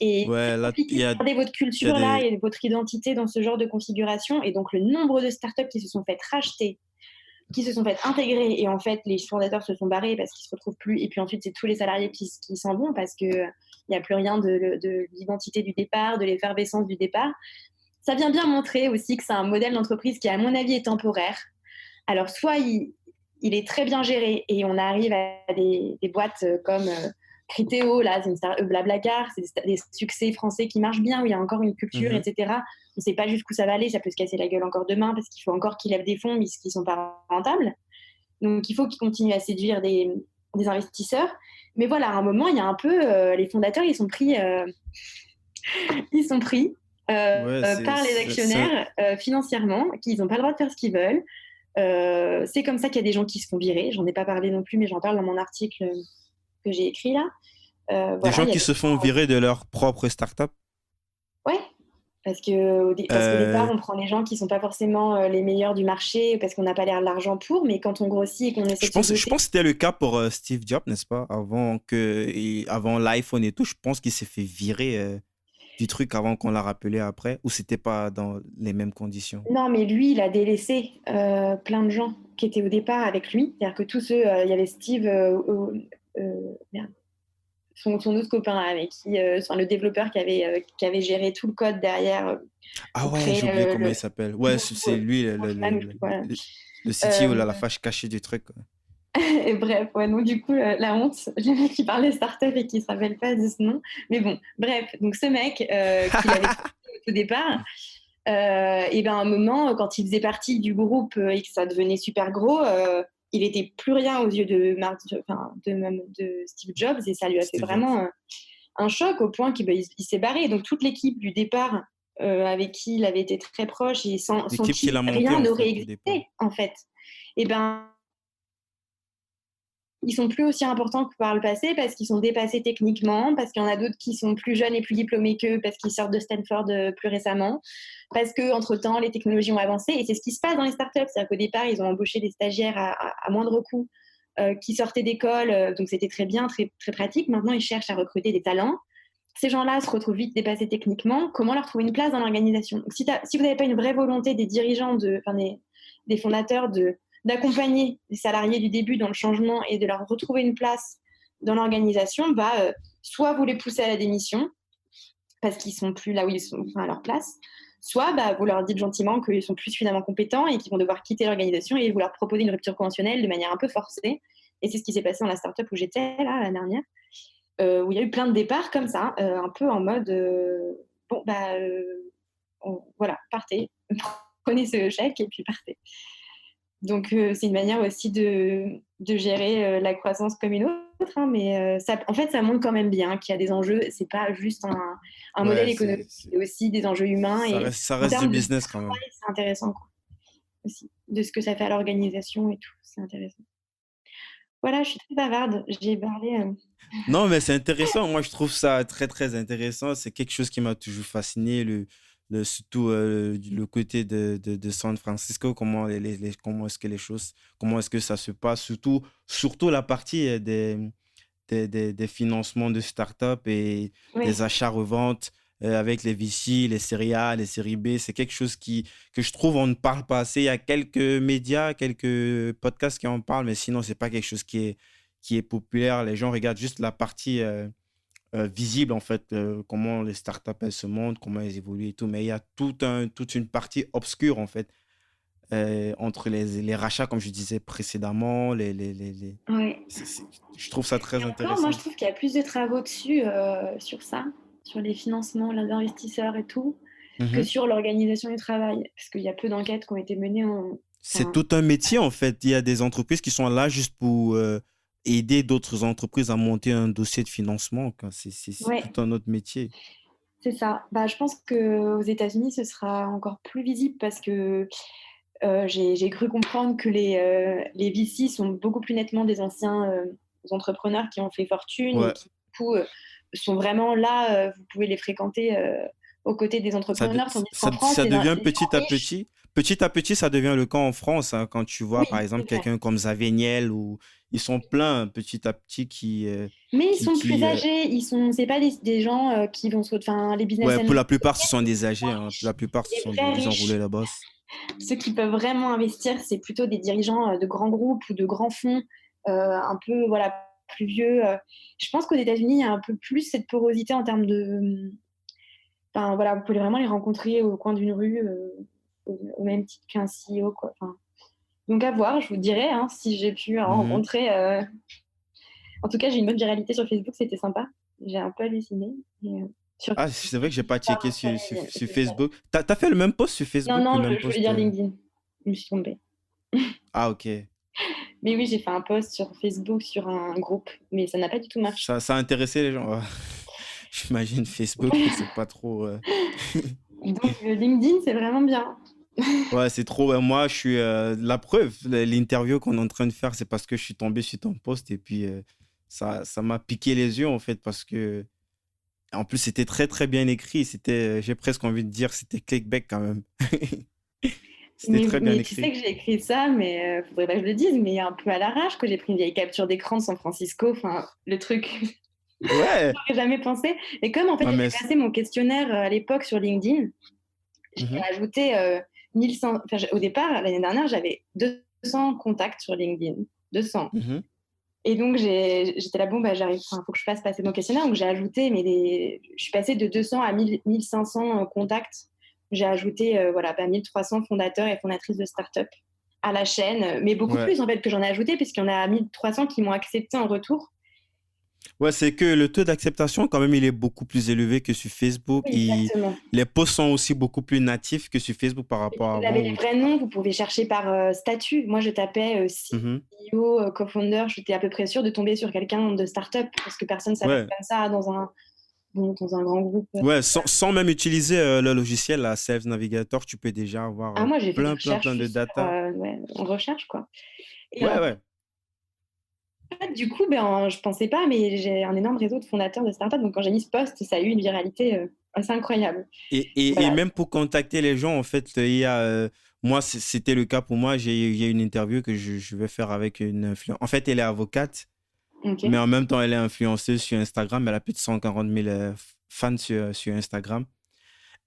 Et c'est Ouais, là, compliqué de garder votre il y a culture là des... et votre identité dans ce genre de configuration. Et donc, le nombre de startups qui se sont fait racheter, qui se sont fait intégrer, et en fait, les fondateurs se sont barrés parce qu'ils se retrouvent plus. Et puis ensuite, c'est tous les salariés qui s'en vont parce que il n'y a plus rien de l'identité du départ, de l'effervescence du départ. Ça vient bien montrer aussi que c'est un modèle d'entreprise qui, à mon avis, est temporaire. Alors, soit il est très bien géré et on arrive à des boîtes comme Criteo, là, c'est Blablacar, c'est des succès français qui marchent bien, où il y a encore une culture, Mhm. etc. On ne sait pas jusqu'où ça va aller, ça peut se casser la gueule encore demain parce qu'il faut encore qu'ils lèvent des fonds, mais qui ne sont pas rentables. Donc, il faut qu'ils continuent à séduire des investisseurs. Mais voilà, à un moment, il y a un peu, les fondateurs, ils sont pris Ouais, par les actionnaires financièrement, qu'ils n'ont pas le droit de faire ce qu'ils veulent. C'est comme ça qu'il y a des gens qui se font virer. J'en ai pas parlé non plus, mais j'en parle dans mon article que j'ai écrit là. des Voilà, gens il y a qui des... se font virer de leur propre startup. Ouais, parce qu'au départ, Euh, on prend des gens qui sont pas forcément les meilleurs du marché parce qu'on n'a pas l'air de l'argent pour, mais quand on grossit et qu'on essaie de se je doter, pense que c'était le cas pour Steve Jobs, n'est-ce pas? Avant l'iPhone et tout, je pense qu'il s'est fait virer. du truc avant qu'on l'a rappelé après, ou c'était pas dans les mêmes conditions? Non, mais lui, il a délaissé plein de gens qui étaient au départ avec lui. C'est-à-dire que tous ceux, il y avait Steve, merde, son autre copain avec qui, enfin, le développeur qui avait géré tout le code derrière Ah pour ouais, créer j'ai oublié comment le il s'appelle. Ouais, c'est lui, voilà. le CTO, là, Euh, la fâche cachée du truc. Ouais. et bref, ouais, donc du coup, la honte, le mec qui parlait startup et qui se rappelle pas de ce nom. Mais bon, bref, donc ce mec qui l'avait au départ, et ben à un moment, quand il faisait partie du groupe et que ça devenait super gros, il était plus rien aux yeux de enfin, de Steve Jobs et ça lui a fait Steve Jobs. vraiment un choc au point qu'il il s'est barré. Donc toute l'équipe du départ avec qui il avait été très proche et sans L'équipe qu'il qui a montée, rien en n'aurait fait, au départ. existé en fait. Et ben ils sont plus aussi importants que par le passé parce qu'ils sont dépassés techniquement, parce qu'il y en a d'autres qui sont plus jeunes et plus diplômés qu'eux parce qu'ils sortent de Stanford plus récemment, parce qu'entre-temps, les technologies ont avancé. Et c'est ce qui se passe dans les startups. C'est-à-dire qu'au départ, ils ont embauché des stagiaires à moindre coût qui sortaient d'école, donc c'était très bien, très, très pratique. Maintenant, ils cherchent à recruter des talents. Ces gens-là se retrouvent vite dépassés techniquement. Comment leur trouver une place dans l'organisation? Donc, si vous n'avez pas une vraie volonté des dirigeants, des fondateurs d'accompagner les salariés du début dans le changement et de leur retrouver une place dans l'organisation, bah, soit vous les poussez à la démission parce qu'ils sont plus là où ils sont, enfin, à leur place, soit bah, vous leur dites gentiment qu'ils sont plus suffisamment compétents et qu'ils vont devoir quitter l'organisation et vous leur proposez une rupture conventionnelle de manière un peu forcée. Et c'est ce qui s'est passé dans la startup où j'étais là la dernière, où il y a eu plein de départs comme ça, un peu en mode bon bah voilà, partez, prenez ce chèque et puis partez. Donc, c'est une manière aussi de gérer la croissance comme une autre, hein, mais ça, en fait, ça montre quand même bien qu'il y a des enjeux. C'est pas juste un modèle Ouais, économique, c'est aussi des enjeux humains. Et ça en reste du termes de business quand même. travail, c'est intéressant quoi, aussi, de ce que ça fait à l'organisation et tout. C'est intéressant. Voilà, je suis très bavarde. J'ai parlé. Non, mais c'est intéressant. Moi, je trouve ça très, très intéressant. C'est quelque chose qui m'a toujours fasciné, surtout le côté de San Francisco, comment est-ce que les choses, comment est-ce que ça se passe, surtout la partie des financements de start-up et des Oui, achats-reventes avec les VC, les séries A, les séries B. C'est quelque chose que je trouve on ne parle pas assez. Il y a quelques médias, quelques podcasts qui en parlent, mais sinon, c'est pas quelque chose qui est populaire. Les gens regardent juste la partie visible, en fait, comment les startups elles se montent, comment elles évoluent et tout. Mais il y a toute une partie obscure, en fait, entre les rachats, comme je disais précédemment. oui. Je trouve ça très Et encore, moi, je intéressant. trouve qu'il y a plus de travaux dessus, sur ça, sur les financements, les investisseurs et tout, que Mhm. sur l'organisation du travail. Parce qu'il y a peu d'enquêtes qui ont été menées C'est enfin, tout un métier, en fait. Il y a des entreprises qui sont là juste pour aider d'autres entreprises à monter un dossier de financement, quoi. C'est ouais, tout un autre métier. c'est ça. Bah, je pense qu'aux États-Unis, ce sera encore plus visible parce que j'ai cru comprendre que les VC sont beaucoup plus nettement des anciens entrepreneurs qui ont fait fortune et Ouais. qui, du coup, sont vraiment là. Vous pouvez les fréquenter aux côtés des entrepreneurs, tandis qu'en France, Ça devient les gens riches. petit à petit, ça devient le cas en France, hein, quand tu vois, Oui, par exemple, c'est vrai. quelqu'un comme Xavier Niel, ou ils sont pleins petit à petit Mais ils qui, sont plus qui âgés. C'est pas des gens qui vont enfin, les business ouais, pour angels, la plupart, ce sont des âgés, hein. Pour la plupart, les vrais ils ont roulé riches. la bosse. Ceux qui peuvent vraiment investir, c'est plutôt des dirigeants de grands groupes ou de grands fonds, un peu voilà, plus vieux. Je pense qu'aux États-Unis, il y a un peu plus cette porosité en termes de. Enfin, voilà, vous pouvez vraiment les rencontrer au coin d'une rue, au même titre qu'un CEO, quoi. Enfin, donc à voir, je vous dirai hein, si j'ai pu en Mhm. rencontrer. En tout cas, j'ai une bonne viralité sur Facebook, c'était sympa. J'ai un peu halluciné. Et, sur Ah, c'est vrai que j'ai pas checké sur c'était ça. Facebook. T'as fait le même post sur Non, Facebook, le non, même je voulais post. dire LinkedIn. Je me suis trompée. Ah, ok. Mais oui, j'ai fait un post sur Facebook sur un groupe, mais ça n'a pas du tout marché. Ça a intéressé les gens. Ouais. J'imagine Facebook, c'est pas trop. Donc LinkedIn, c'est vraiment bien. Ouais, c'est trop. Moi, je suis la preuve. L'interview qu'on est en train de faire, c'est parce que je suis tombé sur ton post et puis ça m'a piqué les yeux, en fait, parce que en plus, c'était très, très bien écrit. J'ai presque envie de dire, c'était clickbait quand même. C'était très bien Mais tu sais écrit. que j'ai écrit ça, mais faudrait pas que je le dise, mais un peu à l'arrache, que j'ai pris une vieille capture d'écran de San Francisco, enfin, le truc. Ouais. J'aurais jamais pensé. Et comme en fait, Ah, j'ai mais... fait passer mon questionnaire à l'époque sur LinkedIn, j'ai Mhm, ajouté 1100. Enfin, au départ, l'année dernière, j'avais 200 contacts sur LinkedIn. 200. mhm. Et donc, j'étais là, bon, bah, j'arrive, il faut que je fasse passer mon questionnaire. Donc, j'ai ajouté, je suis passée de 200 à 1500 contacts. J'ai ajouté voilà, 1300 fondateurs et fondatrices de start-up à la chaîne, mais beaucoup Ouais. plus en fait que j'en ai ajouté, puisqu'il y en a 1300 qui m'ont accepté en retour. Ouais, c'est que le taux d'acceptation, quand même, il est beaucoup plus élevé que sur Facebook. Oui, Et exactement. les posts sont aussi beaucoup plus natifs que sur Facebook par Et rapport à puis, vous avant. avez les vrais noms, vous pouvez chercher par statut. Moi, je tapais Mhm. CEO, co-founder, j'étais à peu près sûre de tomber sur quelqu'un de start-up, parce que personne ne s'appelle Ouais. comme ça dans un grand groupe. Ouais, sans même utiliser le logiciel, la Sales Navigator, tu peux déjà avoir Ah, moi, j'ai fait des plein recherches de juste data. ouais, en recherche, quoi. Et Ouais, en ouais. fait, du coup, ben, je pensais pas, mais j'ai un énorme réseau de fondateurs de startups. Donc, quand j'ai mis ce post, ça a eu une viralité assez incroyable. Et Voilà. même pour contacter les gens, en fait, il y a, moi, c'était le cas pour moi. Il y a une interview que je vais faire avec une influenceuse. En fait, elle est avocate, OK. mais en même temps, elle est influenceuse sur Instagram. Elle a plus de 140 000 fans sur Instagram.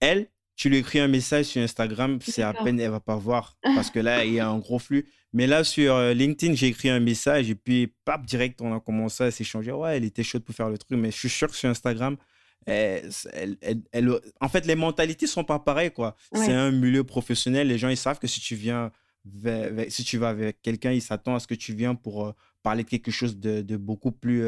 Elle, tu lui écris un message sur Instagram, c'est à D'accord. peine, elle va pas voir parce que là, il y a un gros flux. Mais là, sur LinkedIn, j'ai écrit un message et puis, pap, direct, on a commencé à s'échanger. Ouais, elle était chaude pour faire le truc, mais je suis sûr que sur Instagram, en fait, les mentalités sont pas pareilles, quoi. C'est Ouais. un milieu professionnel. Les gens, ils savent que si tu viens, si tu vas avec quelqu'un, ils s'attendent à ce que tu viens pour parler de quelque chose de beaucoup plus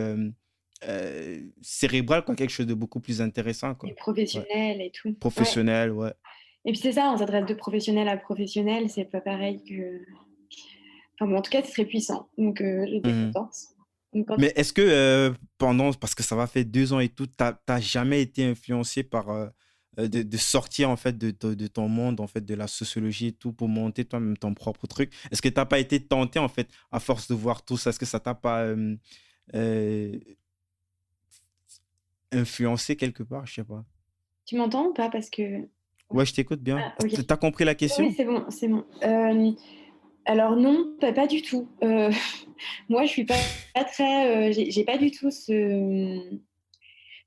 cérébral, quoi, quelque chose de beaucoup plus intéressant, Et quoi. Ouais. professionnel et tout. Ouais. Professionnel, ouais. Et puis, c'est ça, on s'adresse de professionnel à professionnel. C'est pas pareil que. Enfin, bon, en tout cas, c'est très puissant. Donc, j'étais Mhm. contente. Donc, quand... Mais est-ce que parce que ça va faire 2 ans et tout, t'as jamais été influencé par de sortir en fait de ton monde, en fait, de la sociologie et tout, pour monter toi-même ton propre truc? Est-ce que t'as pas été tenté en fait à force de voir tout ça? Est-ce que ça t'a pas euh, influencé quelque part? Je sais pas. Tu m'entends ou pas? Parce que. Ouais, je t'écoute bien. Ah, OK. T'as compris la Oui, oui, question? c'est bon, c'est bon. Alors non, pas du tout. Moi, je suis pas très, j'ai pas du tout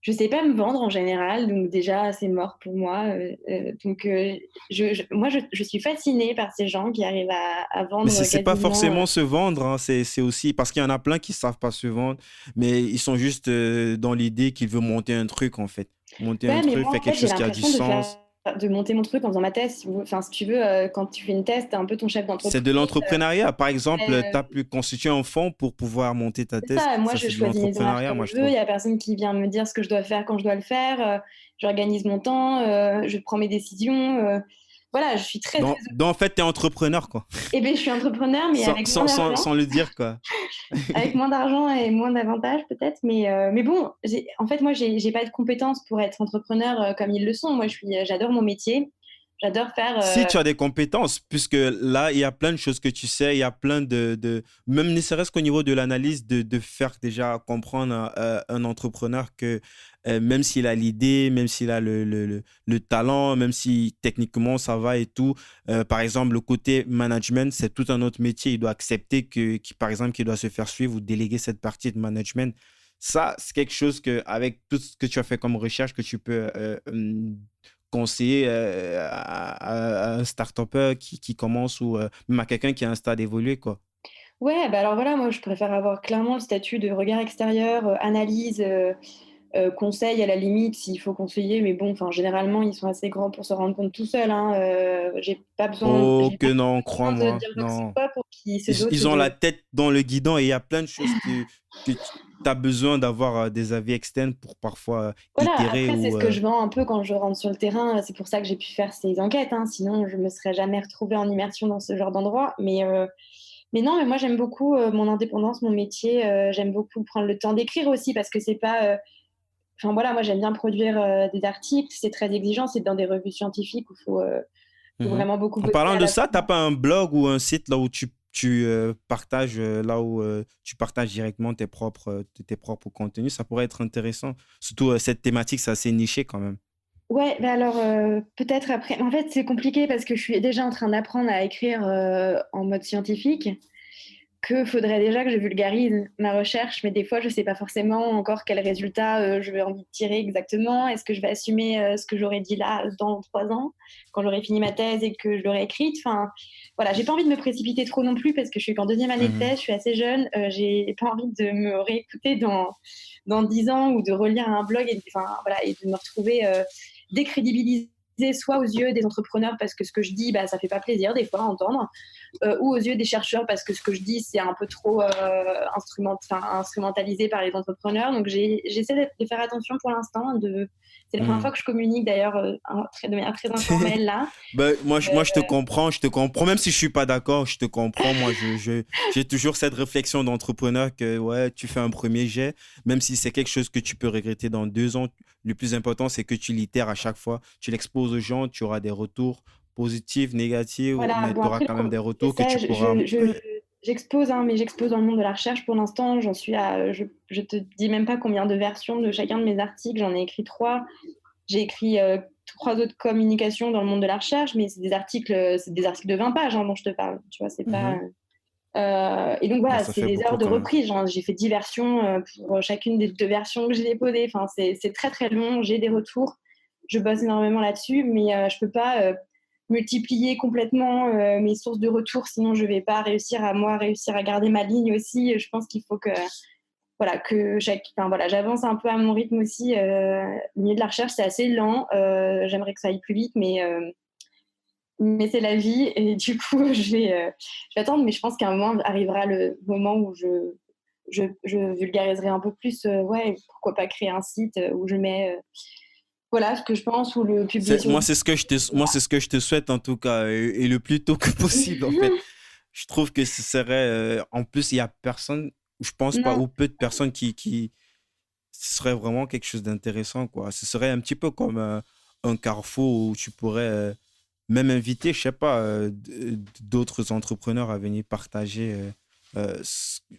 je sais pas me vendre en général, donc déjà, c'est mort pour moi. Donc, moi, je suis fascinée par ces gens qui arrivent à Mais vendre c'est pas quasiment. forcément se vendre, hein, c'est aussi parce qu'il y en a plein qui savent pas se vendre, mais ils sont juste dans l'idée qu'ils veulent monter un truc en fait. Monter un Ouais, mais truc, moi, faire en fait, quelque j'ai chose qui a du l'impression sens. de monter mon truc en faisant ma thèse. Enfin, si tu veux, quand tu fais une thèse, t'es un peu ton chef C'est d'entreprise. de l'entrepreneuriat. Par exemple, tu Euh, as pu constituer un fonds pour pouvoir monter ta C'est thèse. ça, moi Ça, je c'est de choisis mes démarches l'entrepreneuriat, comme moi, je je veux, il trouve. y a personne qui vient me dire ce que je dois faire quand je dois le faire, j'organise mon temps, je prends mes décisions, voilà, je suis très, très. Donc en fait, tu es entrepreneur, quoi. Eh bien, je suis entrepreneur, mais avec moins d'argent, Sans le dire, quoi. avec moins d'argent et moins d'avantages peut-être, mais bon, en fait, moi, j'ai pas de compétences pour être entrepreneur comme ils le sont. Moi, j'adore mon métier, j'adore faire. Si tu as des compétences, puisque là, il y a plein de choses que tu sais, il y a plein même ne serait-ce qu'au niveau de l'analyse, de faire déjà comprendre à un entrepreneur que même s'il a l'idée, même s'il a le talent, même si techniquement ça va et tout, par exemple, le côté management, c'est tout un autre métier. Il doit accepter par exemple, qu'il doit se faire suivre ou déléguer cette partie de management. Ça, c'est quelque chose que, avec tout ce que tu as fait comme recherche, que tu peux conseiller à un start-upper qui commence ou même à quelqu'un qui a un stade évolué, quoi. Ouais, bah alors voilà, moi, je préfère avoir clairement le statut de regard extérieur, analyse, conseil à la limite s'il faut conseiller, mais bon, enfin, généralement, ils sont assez grands pour se rendre compte tout seuls, hein. Oh, J'ai que pas non, besoin de crois-moi, dire quoi que ce non. soit pour qu'ils se dotent Ils ont de. la tête dans le guidon et il y a plein de choses que tu as besoin d'avoir des avis externes pour parfois Voilà, itérer après, c'est ou... ce que je vends un peu quand je rentre sur le terrain. C'est pour ça que j'ai pu faire ces enquêtes, hein. Sinon, je me serais jamais retrouvée en immersion dans ce genre d'endroit. Mais non, mais moi, j'aime beaucoup mon indépendance, mon métier. J'aime beaucoup prendre le temps d'écrire aussi parce que c'est pas. Enfin voilà, moi, j'aime bien produire des articles. C'est très exigeant. C'est dans des revues scientifiques où faut Mhm. vraiment beaucoup En bosser parlant à de la ça, fois. t'as pas un blog ou un site là où tu partages, là où tu partages directement tes propres contenus? Ça pourrait être intéressant. Surtout cette thématique, c'est assez niché quand même. Ouais, bah alors peut-être après. En fait, c'est compliqué parce que je suis déjà en train d'apprendre à écrire en mode scientifique. que faudrait déjà que je vulgarise ma recherche, mais des fois, je sais pas forcément encore quel résultat je vais envie de tirer exactement. Est-ce que je vais assumer ce que j'aurais dit là dans 3 ans, quand j'aurai fini ma thèse et que je l'aurai écrite. Enfin, voilà, j'ai pas envie de me précipiter trop non plus parce que je suis qu'en 2e année de Mhm. thèse, je suis assez jeune. J'ai pas envie de me réécouter dans 10 ans ou de relire un blog enfin, voilà, et de me retrouver décrédibilisée soit aux yeux des entrepreneurs parce que ce que je dis, bah, ça fait pas plaisir des fois à entendre, ou aux yeux des chercheurs parce que ce que je dis, c'est un peu trop instrumentalisé par les entrepreneurs. Donc j'essaie de faire attention pour l'instant. C'est la première fois Mhm. que je communique d'ailleurs de manière très informelle là. Ben, moi, je te comprends, même si je suis pas d'accord, je te comprends. Moi, j'ai toujours cette réflexion d'entrepreneur que, ouais, tu fais un premier jet, même si c'est quelque chose que tu peux regretter dans 2 ans. Le plus important, c'est que tu l'itères à chaque fois. Tu l'exposes aux gens, tu auras des retours positifs, négatifs, Voilà, mais bon tu auras après, quand même des c'est retours que ça, tu pourras. j'expose, hein, mais j'expose dans le monde de la recherche pour l'instant. J'en suis à, je te dis même pas combien de versions de chacun de mes articles. J'en ai écrit 3. J'ai écrit 3 autres communications dans le monde de la recherche, mais c'est des articles de 20 pages hein, dont je te parle. Tu vois, c'est pas. Mhm. Et donc Ben, voilà, ça c'est fait des heures beaucoup de quand même. reprise. Genre, j'ai fait 10 versions pour chacune des 2 versions que j'ai déposées. Enfin, c'est très très long. J'ai des retours. Je bosse énormément là-dessus, mais je peux pas multiplier complètement mes sources de retours, sinon je vais pas réussir à garder ma ligne aussi. Je pense qu'il faut que voilà enfin, voilà, j'avance un peu à mon rythme aussi. Le milieu de la recherche c'est assez lent. J'aimerais que ça aille plus vite, mais c'est la vie et du coup je vais attendre. Mais je pense qu'à un moment arrivera le moment où je vulgariserai un peu plus. Ouais, pourquoi pas créer un site où je mets voilà ce que je pense ou le publier sur. Moi, c'est ce que je te souhaite en tout cas, et le plus tôt que possible en fait. Je trouve que ce serait, en plus, il y a personne, je pense pas, Non, ou peu de personnes ce serait vraiment quelque chose d'intéressant, quoi. Ce serait un petit peu comme un carrefour où tu pourrais même inviter, je sais pas, d'autres entrepreneurs à venir partager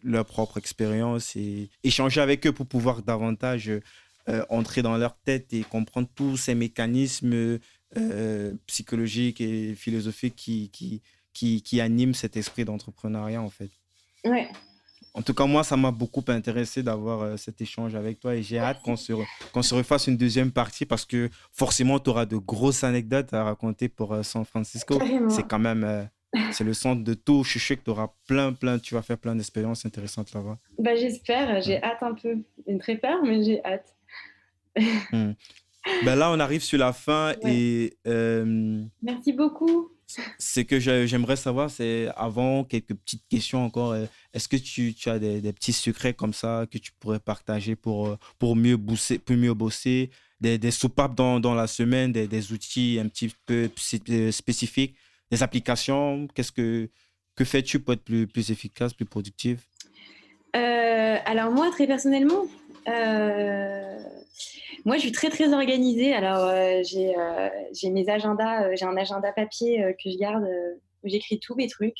leur propre expérience et échanger avec eux pour pouvoir davantage entrer dans leur tête et comprendre tous ces mécanismes psychologiques et philosophiques qui animent cet esprit d'entrepreneuriat, en fait. ouais. En tout cas, moi, ça m'a beaucoup intéressé d'avoir cet échange avec toi et j'ai hâte qu'on se refasse une deuxième partie parce que forcément, tu auras de grosses anecdotes à raconter pour San Francisco. C'est Carrément. quand même, c'est le centre de tout. Je suis sûr que tu auras tu vas faire plein d'expériences intéressantes là-bas. Bah, j'espère, Ouais. j'ai hâte un peu. J'ai très peur, mais j'ai hâte. Hmm. Ben là, on arrive sur la fin Ouais. et Merci beaucoup. ce que j'aimerais savoir, c'est avant quelques petites questions encore. Est-ce que tu as des petits secrets comme ça que tu pourrais partager pour mieux bosser, des soupapes dans la semaine, des outils un petit peu spécifiques, des applications? Que fais-tu pour être plus efficace, plus productive? Alors moi, très personnellement, euh, moi je suis très très organisée. Alors j'ai mes agendas, j'ai un agenda papier que je garde, où j'écris tous mes trucs.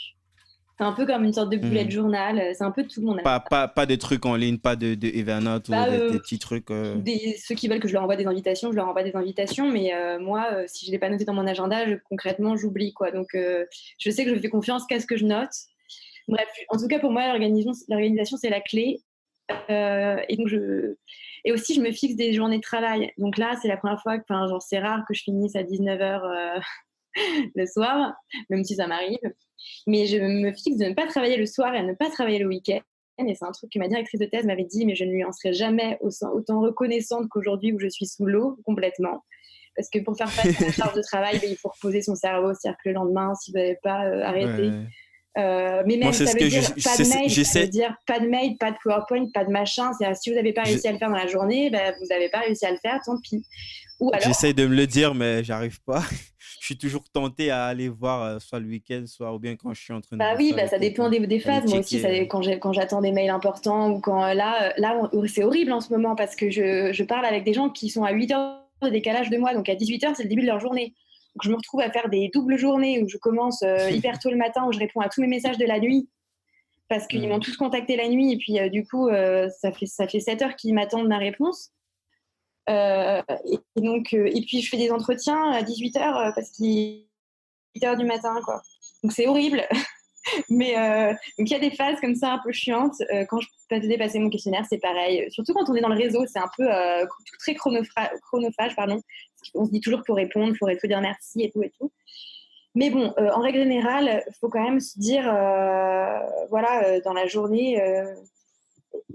C'est un peu comme une sorte de bullet Hmm. journal. C'est un peu tout mon agenda. Pas des trucs en ligne, pas de Evernote ou Bah, des petits trucs. ceux qui veulent que je leur envoie des invitations, je leur envoie des invitations. Mais moi, si je ne l'ai pas noté dans mon agenda, concrètement, j'oublie quoi. Donc je sais que je fais confiance qu'à ce que je note. Bref, en tout cas pour moi, l'organisation c'est la clé. Et donc et aussi je me fixe des journées de travail. Donc là, c'est la première fois que, enfin, genre c'est rare que je finisse à 19h le soir, même si ça m'arrive. Mais je me fixe de ne pas travailler le soir et à ne pas travailler le week-end. Et c'est un truc que ma directrice de thèse m'avait dit, mais je ne lui en serai jamais autant reconnaissante qu'aujourd'hui où je suis sous l'eau complètement. Parce que pour faire face à la charge de travail, ben, il faut reposer son cerveau. C'est-à-dire que le lendemain, si vous n'avez pas arrêté, Ouais. mais Moi, même, c'est ça ce veut que dire pas de mail, ça veut j'essaie. dire pas de mail, pas de PowerPoint, pas de machin. C'est-à-dire, si vous n'avez pas réussi à le faire dans la journée, ben, vous n'avez pas réussi à le faire, tant pis. Ou alors, J'essaie de me le dire, mais j'arrive pas. Je suis toujours tenté à aller voir soit le week-end, soit ou bien quand je suis en train de bah oui, bosser bah, avec ça dépend quelqu'un, des aller phases. Moi aussi, checker. quand j'attends des mails importants ou quand c'est horrible en ce moment parce que je parle avec des gens qui sont à 8 heures de décalage de moi. Donc à 18h, c'est le début de leur journée. Donc je me retrouve à faire des doubles journées où je commence hyper tôt le matin, où je réponds à tous mes messages de la nuit parce qu'ils m'ont Hmm. tous contacté la nuit. Et puis du coup, ça fait 7 heures qu'ils m'attendent ma réponse. Et donc, et puis je fais des entretiens à 18h parce qu'il est 8 heures du matin, quoi. Donc c'est horrible. Mais donc il y a des phases comme ça un peu chiantes. Quand je faisais passer mon questionnaire, c'est pareil. Surtout quand on est dans le réseau, c'est un peu très chronophage, pardon. On se dit toujours qu'il faut répondre, il faut dire merci et tout et tout. Mais bon, en règle générale, il faut quand même se dire, voilà, dans la journée,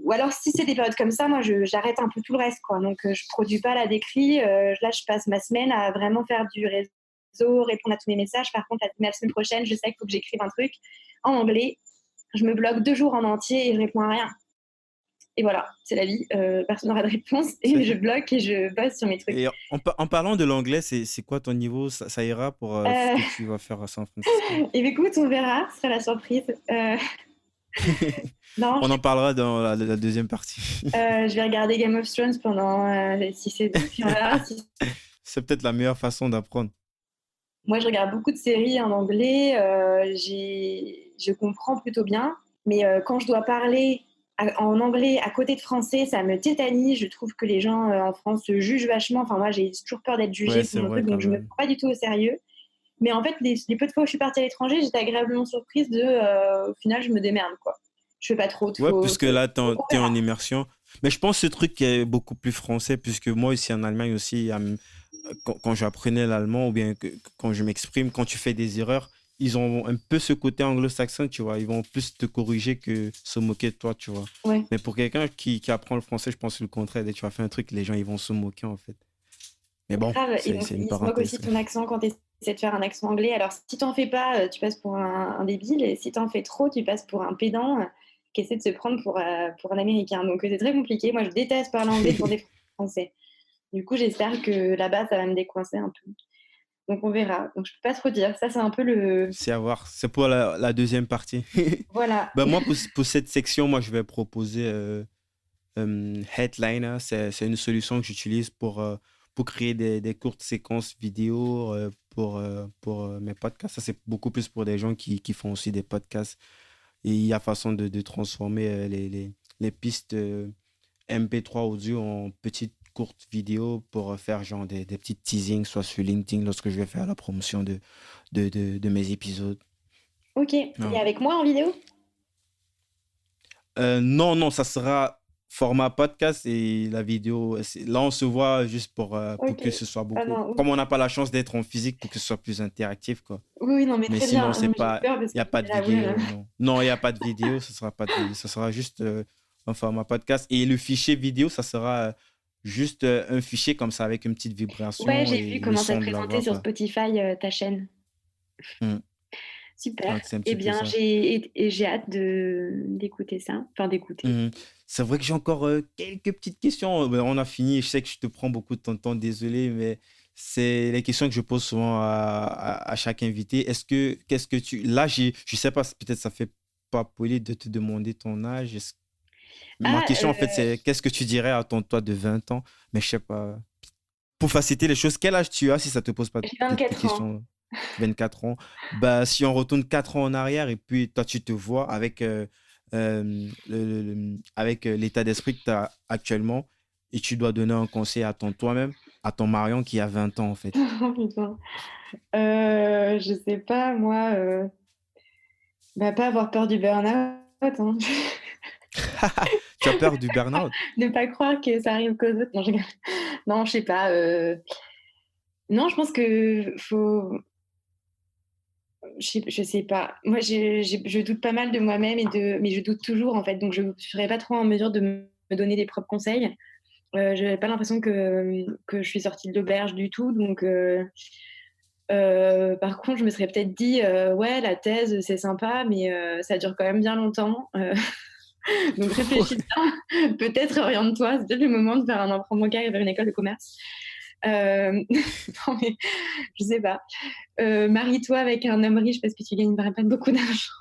ou alors si c'est des périodes comme ça, moi j'arrête un peu tout le reste, quoi. Donc je produis pas la d'écrit. Là, je passe ma semaine à vraiment faire du réseau, répondre à tous mes messages. Par contre, la semaine prochaine, je sais qu'il faut que j'écrive un truc en anglais. Je me bloque 2 jours en entier et je réponds à rien. Et voilà, c'est la vie. Personne n'aura de réponse et je bloque et je bosse sur mes trucs. Et en parlant de l'anglais, c'est quoi ton niveau? Ça ira pour ce Euh, que tu vas faire à San Francisco? et écoute, on verra, ce sera la surprise. Non, On en parlera dans la deuxième partie. je vais regarder Game of Thrones pendant 6 saisons, puis on verra si... C'est peut-être la meilleure façon d'apprendre. Moi, je regarde beaucoup de séries en anglais. Je comprends plutôt bien. Mais quand je dois parler en anglais à côté de français, ça me tétanise. Je trouve que les gens en France se jugent vachement. Enfin, moi, j'ai toujours peur d'être Ouais, jugée pour c'est mon vrai truc, quand donc je me même. prends pas du tout au sérieux. Mais en fait, les peu de fois où je suis partie à l'étranger, j'étais agréablement surprise au final, je me démerde, quoi. Je fais pas trop de Ouais, fautes. puisque là, t'es On en verra. immersion. Mais je pense que ce truc est beaucoup plus français, puisque moi, ici en Allemagne aussi, quand j'apprenais l'allemand ou bien quand je m'exprime, quand tu fais des erreurs, ils ont un peu ce côté anglo-saxon, tu vois. Ils vont plus te corriger que se moquer de toi, tu vois. Ouais. Mais pour quelqu'un qui apprend le français, je pense que le contraire. Dès que tu vas faire un truc, les gens, ils vont se moquer, en fait. Mais bon, Grave. Et donc, c'est une ils se moquent aussi parenthèse. de ton accent quand tu essaies de faire un accent anglais. Alors, si t'en fais pas, tu passes pour un débile. Et si t'en fais trop, tu passes pour un pédant qui essaie de se prendre pour un Américain. Donc, c'est très compliqué. Moi, je déteste parler anglais devant des Français. Du coup, j'espère que là-bas, ça va me décoincer un peu. Donc, on verra. Donc, je peux pas trop dire. Ça, c'est un peu le... C'est à voir. C'est pour la deuxième partie. Voilà. Ben moi, pour cette section, moi, je vais proposer Headliner. C'est une solution que j'utilise pour créer des courtes séquences vidéo pour mes podcasts. Ça, c'est beaucoup plus pour des gens qui font aussi des podcasts. Et il y a façon de transformer les pistes MP3 audio en petites courtes vidéos pour faire genre des petits teasings, soit sur LinkedIn lorsque je vais faire la promotion de mes épisodes. Ok. Et Ouais. avec moi en vidéo? Non, non, ça sera format podcast et la vidéo. Là, on se voit juste pour Ok. que ce soit Ah beaucoup. non. Comme on n'a pas la chance d'être en physique pour que ce soit plus interactif, quoi. Oui, oui, non, mais Mais très sinon, bien. Non, c'est mais j'ai pas, peur parce il n'y que a pas de là, oulala. vidéo, non. Non, il n'y a pas de vidéo, ce sera pas de vidéo. Ça sera juste un format podcast. Et le fichier vidéo, ça sera juste un fichier comme ça avec une petite Ouais, vibration j'ai vu et le comment ça son te de la présentait voix, sur quoi. Spotify, ta chaîne. Hmm. Super. Donc, c'est un Eh petit peu bien, ça. j'ai hâte d'écouter ça. Enfin, d'écouter. Mhm. C'est vrai que j'ai encore quelques petites questions. Ben, on a fini. Je sais que je te prends beaucoup de ton temps. Désolé, mais c'est les questions que je pose souvent à chaque invité. Qu'est-ce que tu... Là, je sais pas, peut-être ça fait pas poli de te demander ton âge. Ma Ah, question, en fait, c'est qu'est-ce que tu dirais à ton toi de 20 ans? Mais je sais pas. Pour faciliter les choses, quel âge tu as si ça te pose pas j'ai de 24 ans. questions? 24 ans. Bah, si on retourne 4 ans en arrière et puis toi, tu te vois avec, avec l'état d'esprit que tu as actuellement et tu dois donner un conseil à ton toi-même, à ton Marion qui a 20 ans, en fait. Oh, putain. Je sais pas, moi, bah, pas avoir peur du burn-out, hein. Tu as peur du burn-out? Ne pas croire que ça arrive qu'aux autres. Non, non, je sais pas. Non, je pense que faut. Je sais pas. Moi, je doute pas mal de moi-même mais je doute toujours en fait. Donc, je serais pas trop en mesure de me donner des propres conseils. Je n'avais pas l'impression que je suis sortie de l'auberge du tout. Donc, par contre, je me serais peut-être dit, ouais, la thèse, c'est sympa, mais ça dure quand même bien longtemps. Donc, réfléchis bien. Peut-être oriente-toi. C'est peut-être le moment de faire un emprunt bancaire et vers une école de commerce. Non, mais je sais pas. Marie-toi avec un homme riche parce que tu gagnerais pas beaucoup d'argent.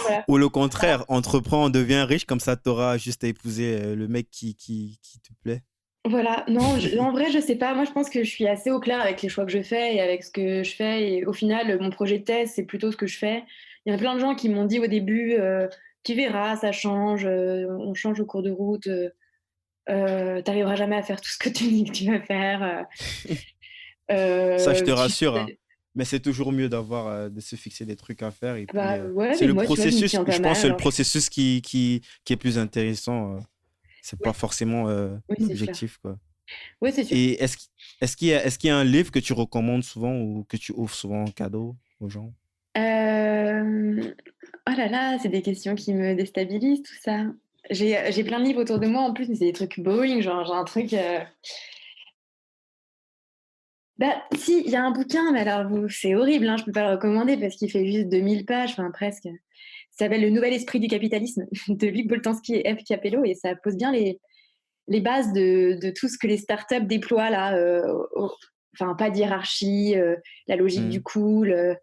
Voilà. Ou le contraire, entreprends, deviens riche, comme ça, tu auras juste à épouser le mec qui te plaît. Voilà. Non, en vrai, je sais pas. Moi, je pense que je suis assez au clair avec les choix que je fais et avec ce que je fais. Et au final, mon projet de thèse, c'est plutôt ce que je fais. Il y a plein de gens qui m'ont dit au début, tu verras, ça change, on change au cours de route, t'arriveras jamais à faire tout ce que tu dis que tu vas faire. Ça, je te Tu rassure, hein. Mais c'est toujours mieux de se fixer des trucs à faire. Et puis, Bah ouais, c'est mais le moi, tu vois, je m'y processus, tiens pas je pense, mal. que c'est le Alors, processus qui est plus intéressant. C'est pas ouais, forcément oui, c'est sûr. l'objectif, quoi. Oui, c'est sûr. Et est-ce qu'il y a un livre que tu recommandes souvent ou que tu offres souvent en cadeau aux gens? Euh, Oh là là, c'est des questions qui me déstabilisent, tout ça. J'ai plein de livres autour de moi en plus, mais c'est des trucs boring, genre j'ai un truc. Bah, si, il y a un bouquin, mais alors c'est horrible, hein, je peux pas le recommander parce qu'il fait juste 2000 pages, enfin presque. Ça s'appelle Le Nouvel Esprit du Capitalisme de Luc Boltanski et Eve Capello et ça pose bien les bases de tout ce que les startups déploient là. Enfin, pas de hiérarchie, la logique du Hmm. cool,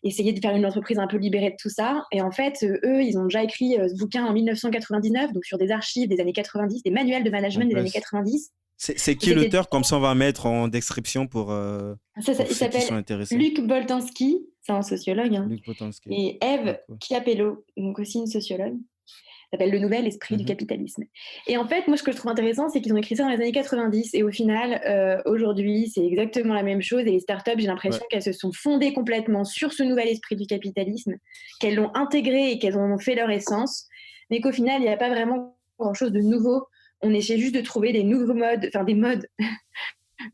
essayer de faire une entreprise un peu libérée de tout ça. Et en fait, eux, ils ont déjà écrit ce bouquin en 1999, donc sur des archives des années 90, des manuels de En management des années plus, 90. c'est Et qui c'était l'auteur? Comme ça, on va mettre en description pour il ceux qui s'appelle sont intéressés. Luc Boltanski, c'est un sociologue, hein, Luc Potenski. et Eve D'accord. Chiapello, donc aussi une sociologue. S'appelle Le Nouvel Esprit du Mhm. Capitalisme. Et en fait, moi, ce que je trouve intéressant, c'est qu'ils ont écrit ça dans les années 90. Et au final, aujourd'hui, c'est exactement la même chose. Et les startups, j'ai Ouais. l'impression qu'elles se sont fondées complètement sur ce nouvel esprit du capitalisme, qu'elles l'ont intégré et qu'elles en ont fait leur essence. Mais qu'au final, il n'y a pas vraiment grand-chose de nouveau. On essaie juste de trouver des nouveaux modes, enfin des modes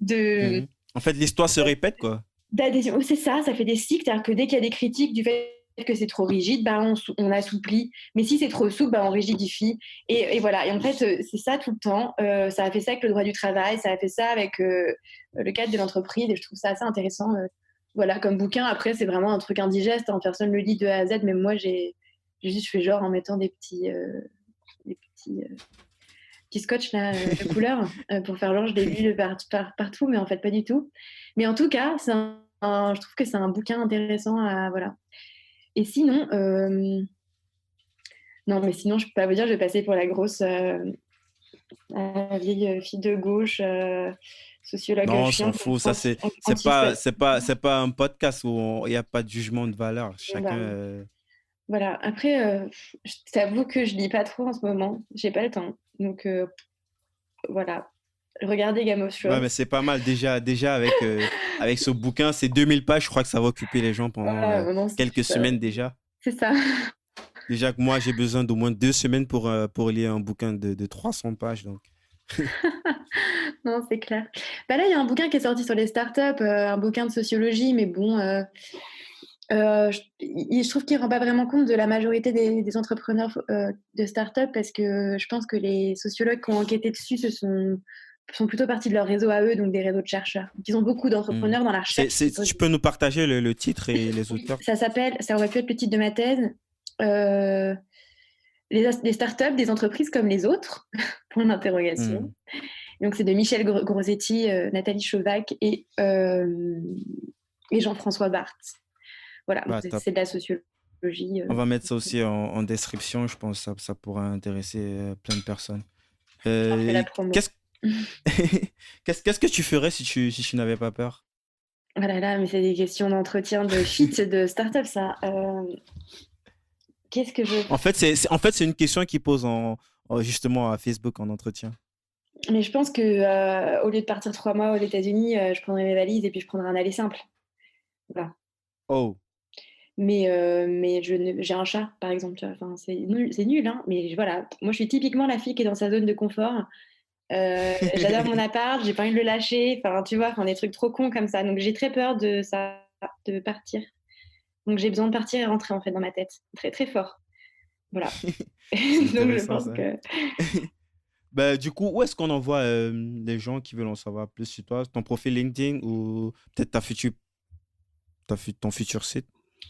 de Mhm. En fait, l'histoire se répète, quoi. d'adhésion. C'est ça, ça fait des cycles. C'est-à-dire que dès qu'il y a des critiques du fait que c'est trop rigide, bah on assouplit. Mais si c'est trop souple, bah on rigidifie. Et voilà. Et en fait, c'est ça tout le temps. Ça a fait ça avec le droit du travail, ça a fait ça avec le cadre de l'entreprise. Et je trouve ça assez intéressant. Voilà, comme bouquin. Après, c'est vraiment un truc indigeste, hein. Personne ne le lit de A à Z. Même moi, je fais genre en mettant des petits scotch là, de couleur pour faire genre je l'ai lu partout, mais en fait pas du tout. Mais en tout cas, je trouve que c'est un bouquin intéressant à voilà. Et sinon, non, mais sinon je peux pas vous dire, je vais passer pour la grosse vieille fille de gauche, sociologue Non, on s'en chiante, fout. Ça, anti-spot. c'est pas un podcast où il n'y a pas de jugement de valeur. Chacun. Bah, voilà. Après, je t'avoue que je lis pas trop en ce moment. J'ai pas le temps. Donc voilà. Regardez Game of Ouais, Thrones. mais c'est pas mal. Déjà avec ce bouquin, c'est 2000 pages. Je crois que ça va occuper les gens pendant Voilà, maintenant, quelques semaines déjà. c'est ça. Déjà que moi, j'ai besoin d'au moins 2 semaines pour lire un bouquin de 300 pages. Donc. Non, c'est clair. Bah là, il y a un bouquin qui est sorti sur les startups, un bouquin de sociologie, mais bon, je trouve qu'il ne rend pas vraiment compte de la majorité des entrepreneurs de startups parce que je pense que les sociologues qui ont enquêté dessus sont plutôt partis de leur réseau à eux, donc des réseaux de chercheurs. Donc, ils ont beaucoup Hmm. d'entrepreneurs dans la recherche qui posent. Tu peux nous partager le titre et les auteurs? Ça aurait pu être le titre de ma thèse, euh, les startups, des entreprises comme les autres, point d'interrogation. Hmm. Donc, c'est de Michel Grosetti, Nathalie Chauvac et Jean-François Barthes. Voilà, Bah, top. c'est de la sociologie. On va mettre ça aussi en description. Je pense que ça pourra intéresser plein de personnes. J'en fais la Euh, promo. qu'est-ce, qu'est-ce que tu ferais si tu n'avais pas peur? Oh là là, mais c'est des questions d'entretien, de fit, de start-up, ça. Qu'est-ce que je. En fait, c'est une question qui pose justement à Facebook en entretien. Mais je pense que au lieu de partir 3 mois aux États-Unis, je prendrais mes valises et puis je prendrais un aller simple. Voilà. Oh. Mais j'ai un chat, par exemple. Tu vois. Enfin, c'est nul, hein. Mais voilà, moi, je suis typiquement la fille qui est dans sa zone de confort. J'adore mon appart, j'ai pas envie de le lâcher. Enfin, tu vois, enfin, des trucs trop cons comme ça. Donc, j'ai très peur de ça, de partir. Donc, j'ai besoin de partir et rentrer, en fait, dans ma tête. Très, très fort. Voilà. C'est Donc, je intéressant pense ça. que. Bah, du coup, où est-ce qu'on envoie les gens qui veulent en savoir plus sur toi? Ton profil LinkedIn ou peut-être ton futur site,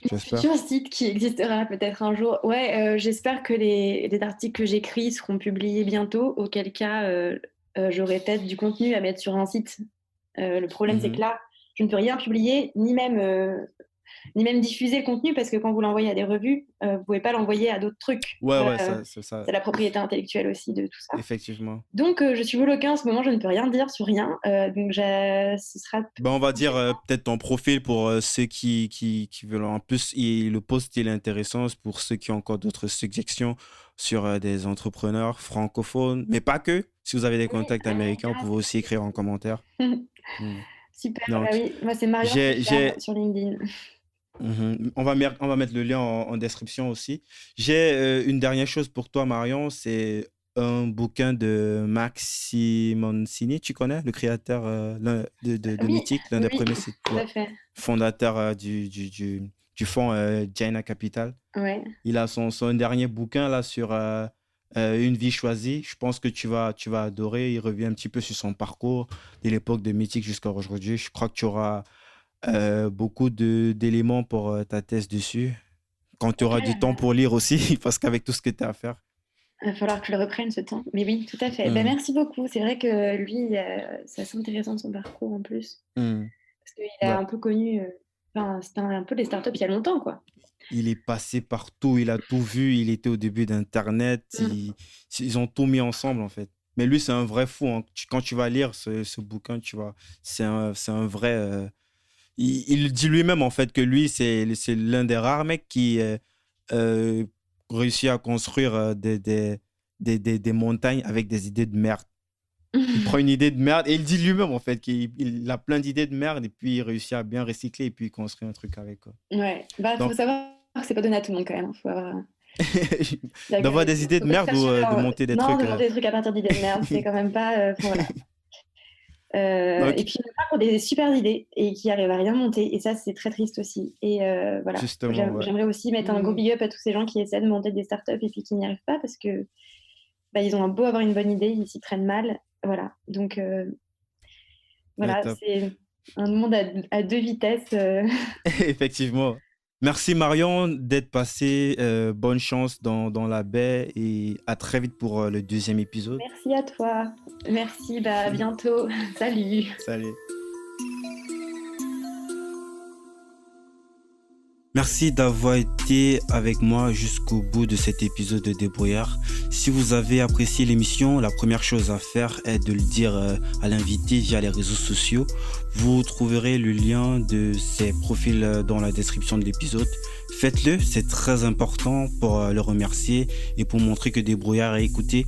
j'espère. Futur site qui existera peut-être un jour. Ouais, j'espère que les articles que j'écris seront publiés bientôt, auquel cas j'aurai peut-être du contenu à mettre sur un site. Le problème, c'est que Mhm. là, je ne peux rien publier, ni même diffuser le contenu, parce que quand vous l'envoyez à des revues, vous pouvez pas l'envoyer à d'autres trucs. Ouais, ouais, ça, c'est ça, C'est la propriété intellectuelle aussi de tout ça. effectivement. Donc, je suis bloquée en ce moment, je ne peux rien dire sur rien. Donc, ce sera Ben, on va dire prochainement. peut-être ton profil pour ceux qui veulent. En plus, le post, il est intéressant pour ceux qui ont encore d'autres suggestions sur des entrepreneurs francophones, mais pas que. Si vous avez des Oui, contacts américains, vous grave. pouvez aussi écrire en commentaire. Hmm. Super, bah Donc, oui, moi c'est Marion j'ai, Richard j'ai, sur LinkedIn. on va mettre le lien en description aussi. J'ai une dernière chose pour toi, Marion. C'est un bouquin de Max Simoncini. Tu connais le créateur de Oui, Mythique, l'un oui, des oui, premiers tout ouais, à fait. fondateurs du fonds Jaina Capital. Ouais. Il a son dernier bouquin là sur une vie choisie. Je pense que tu vas adorer. Il revient un petit peu sur son parcours de l'époque de Mythique jusqu'à aujourd'hui. Je crois que tu auras beaucoup d'éléments pour ta thèse dessus. Quand tu Ok, auras du temps pour lire aussi, parce qu'avec tout ce que tu as à faire. il va falloir que je le reprenne ce temps. Mais oui, tout à fait. Ben, Hmm, merci beaucoup. C'est vrai que lui, c'est assez intéressant son parcours en plus. hmm, Parce qu'il a ouais. un peu connu, enfin, c'était un peu les startups il y a longtemps, quoi. Il est passé partout, il a tout vu. Il était au début d'Internet. Mm. Ils ont tout mis ensemble, en fait. Mais lui, c'est un vrai fou, hein. Quand tu vas lire ce bouquin, tu vois, c'est un vrai. Il dit lui-même, en fait, que lui, c'est l'un des rares mecs qui euh, réussit à construire des montagnes avec des idées de merde. Il prend une idée de merde et il dit lui-même, en fait, qu'il a plein d'idées de merde et puis il réussit à bien recycler et puis il construit un truc avec, quoi. Ouais, bah, faut Donc, savoir que c'est pas donné à tout le monde quand même. Faut avoir d'avoir des idées de faut pas se merde faire ou suivre, de monter des non, trucs. de monter des trucs à partir d'idées de merde, c'est quand même pas. Enfin, voilà. Et Donc, puis, il y en a pour des super idées et qui arrivent à rien monter. Et ça, c'est très triste aussi. Et voilà. justement, ouais. J'aimerais aussi mettre un gros big up à tous ces gens qui essaient de monter des startups et puis qui n'y arrivent pas parce que bah, ils ont un beau avoir une bonne idée, ils s'y prennent mal. Voilà. Donc, Ouais, voilà, top. c'est un monde à deux vitesses. Effectivement. Merci Marion d'être passé. Bonne chance dans la baie et à très vite pour le deuxième épisode. Merci à toi. Merci, bah, à bientôt. Salut. Salut. Merci d'avoir été avec moi jusqu'au bout de cet épisode de Débrouillard. Si vous avez apprécié l'émission, la première chose à faire est de le dire à l'invité via les réseaux sociaux. Vous trouverez le lien de ses profils dans la description de l'épisode. Faites-le, c'est très important pour le remercier et pour montrer que Débrouillard est écouté.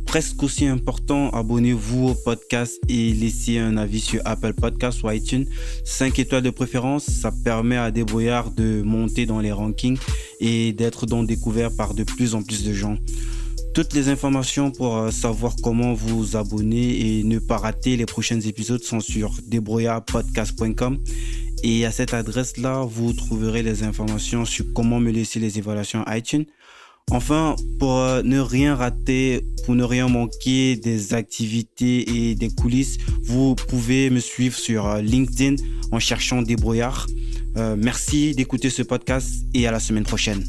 Presque aussi important, abonnez-vous au podcast et laissez un avis sur Apple Podcasts ou iTunes. 5 étoiles de préférence, ça permet à Débrouillard de monter dans les rankings et d'être donc découvert par de plus en plus de gens. Toutes les informations pour savoir comment vous abonner et ne pas rater les prochains épisodes sont sur débrouillardpodcast.com. Et à cette adresse-là, vous trouverez les informations sur comment me laisser les évaluations iTunes. Enfin, pour ne rien rater, pour ne rien manquer des activités et des coulisses, vous pouvez me suivre sur LinkedIn en cherchant Débrouillard. Merci d'écouter ce podcast et à la semaine prochaine.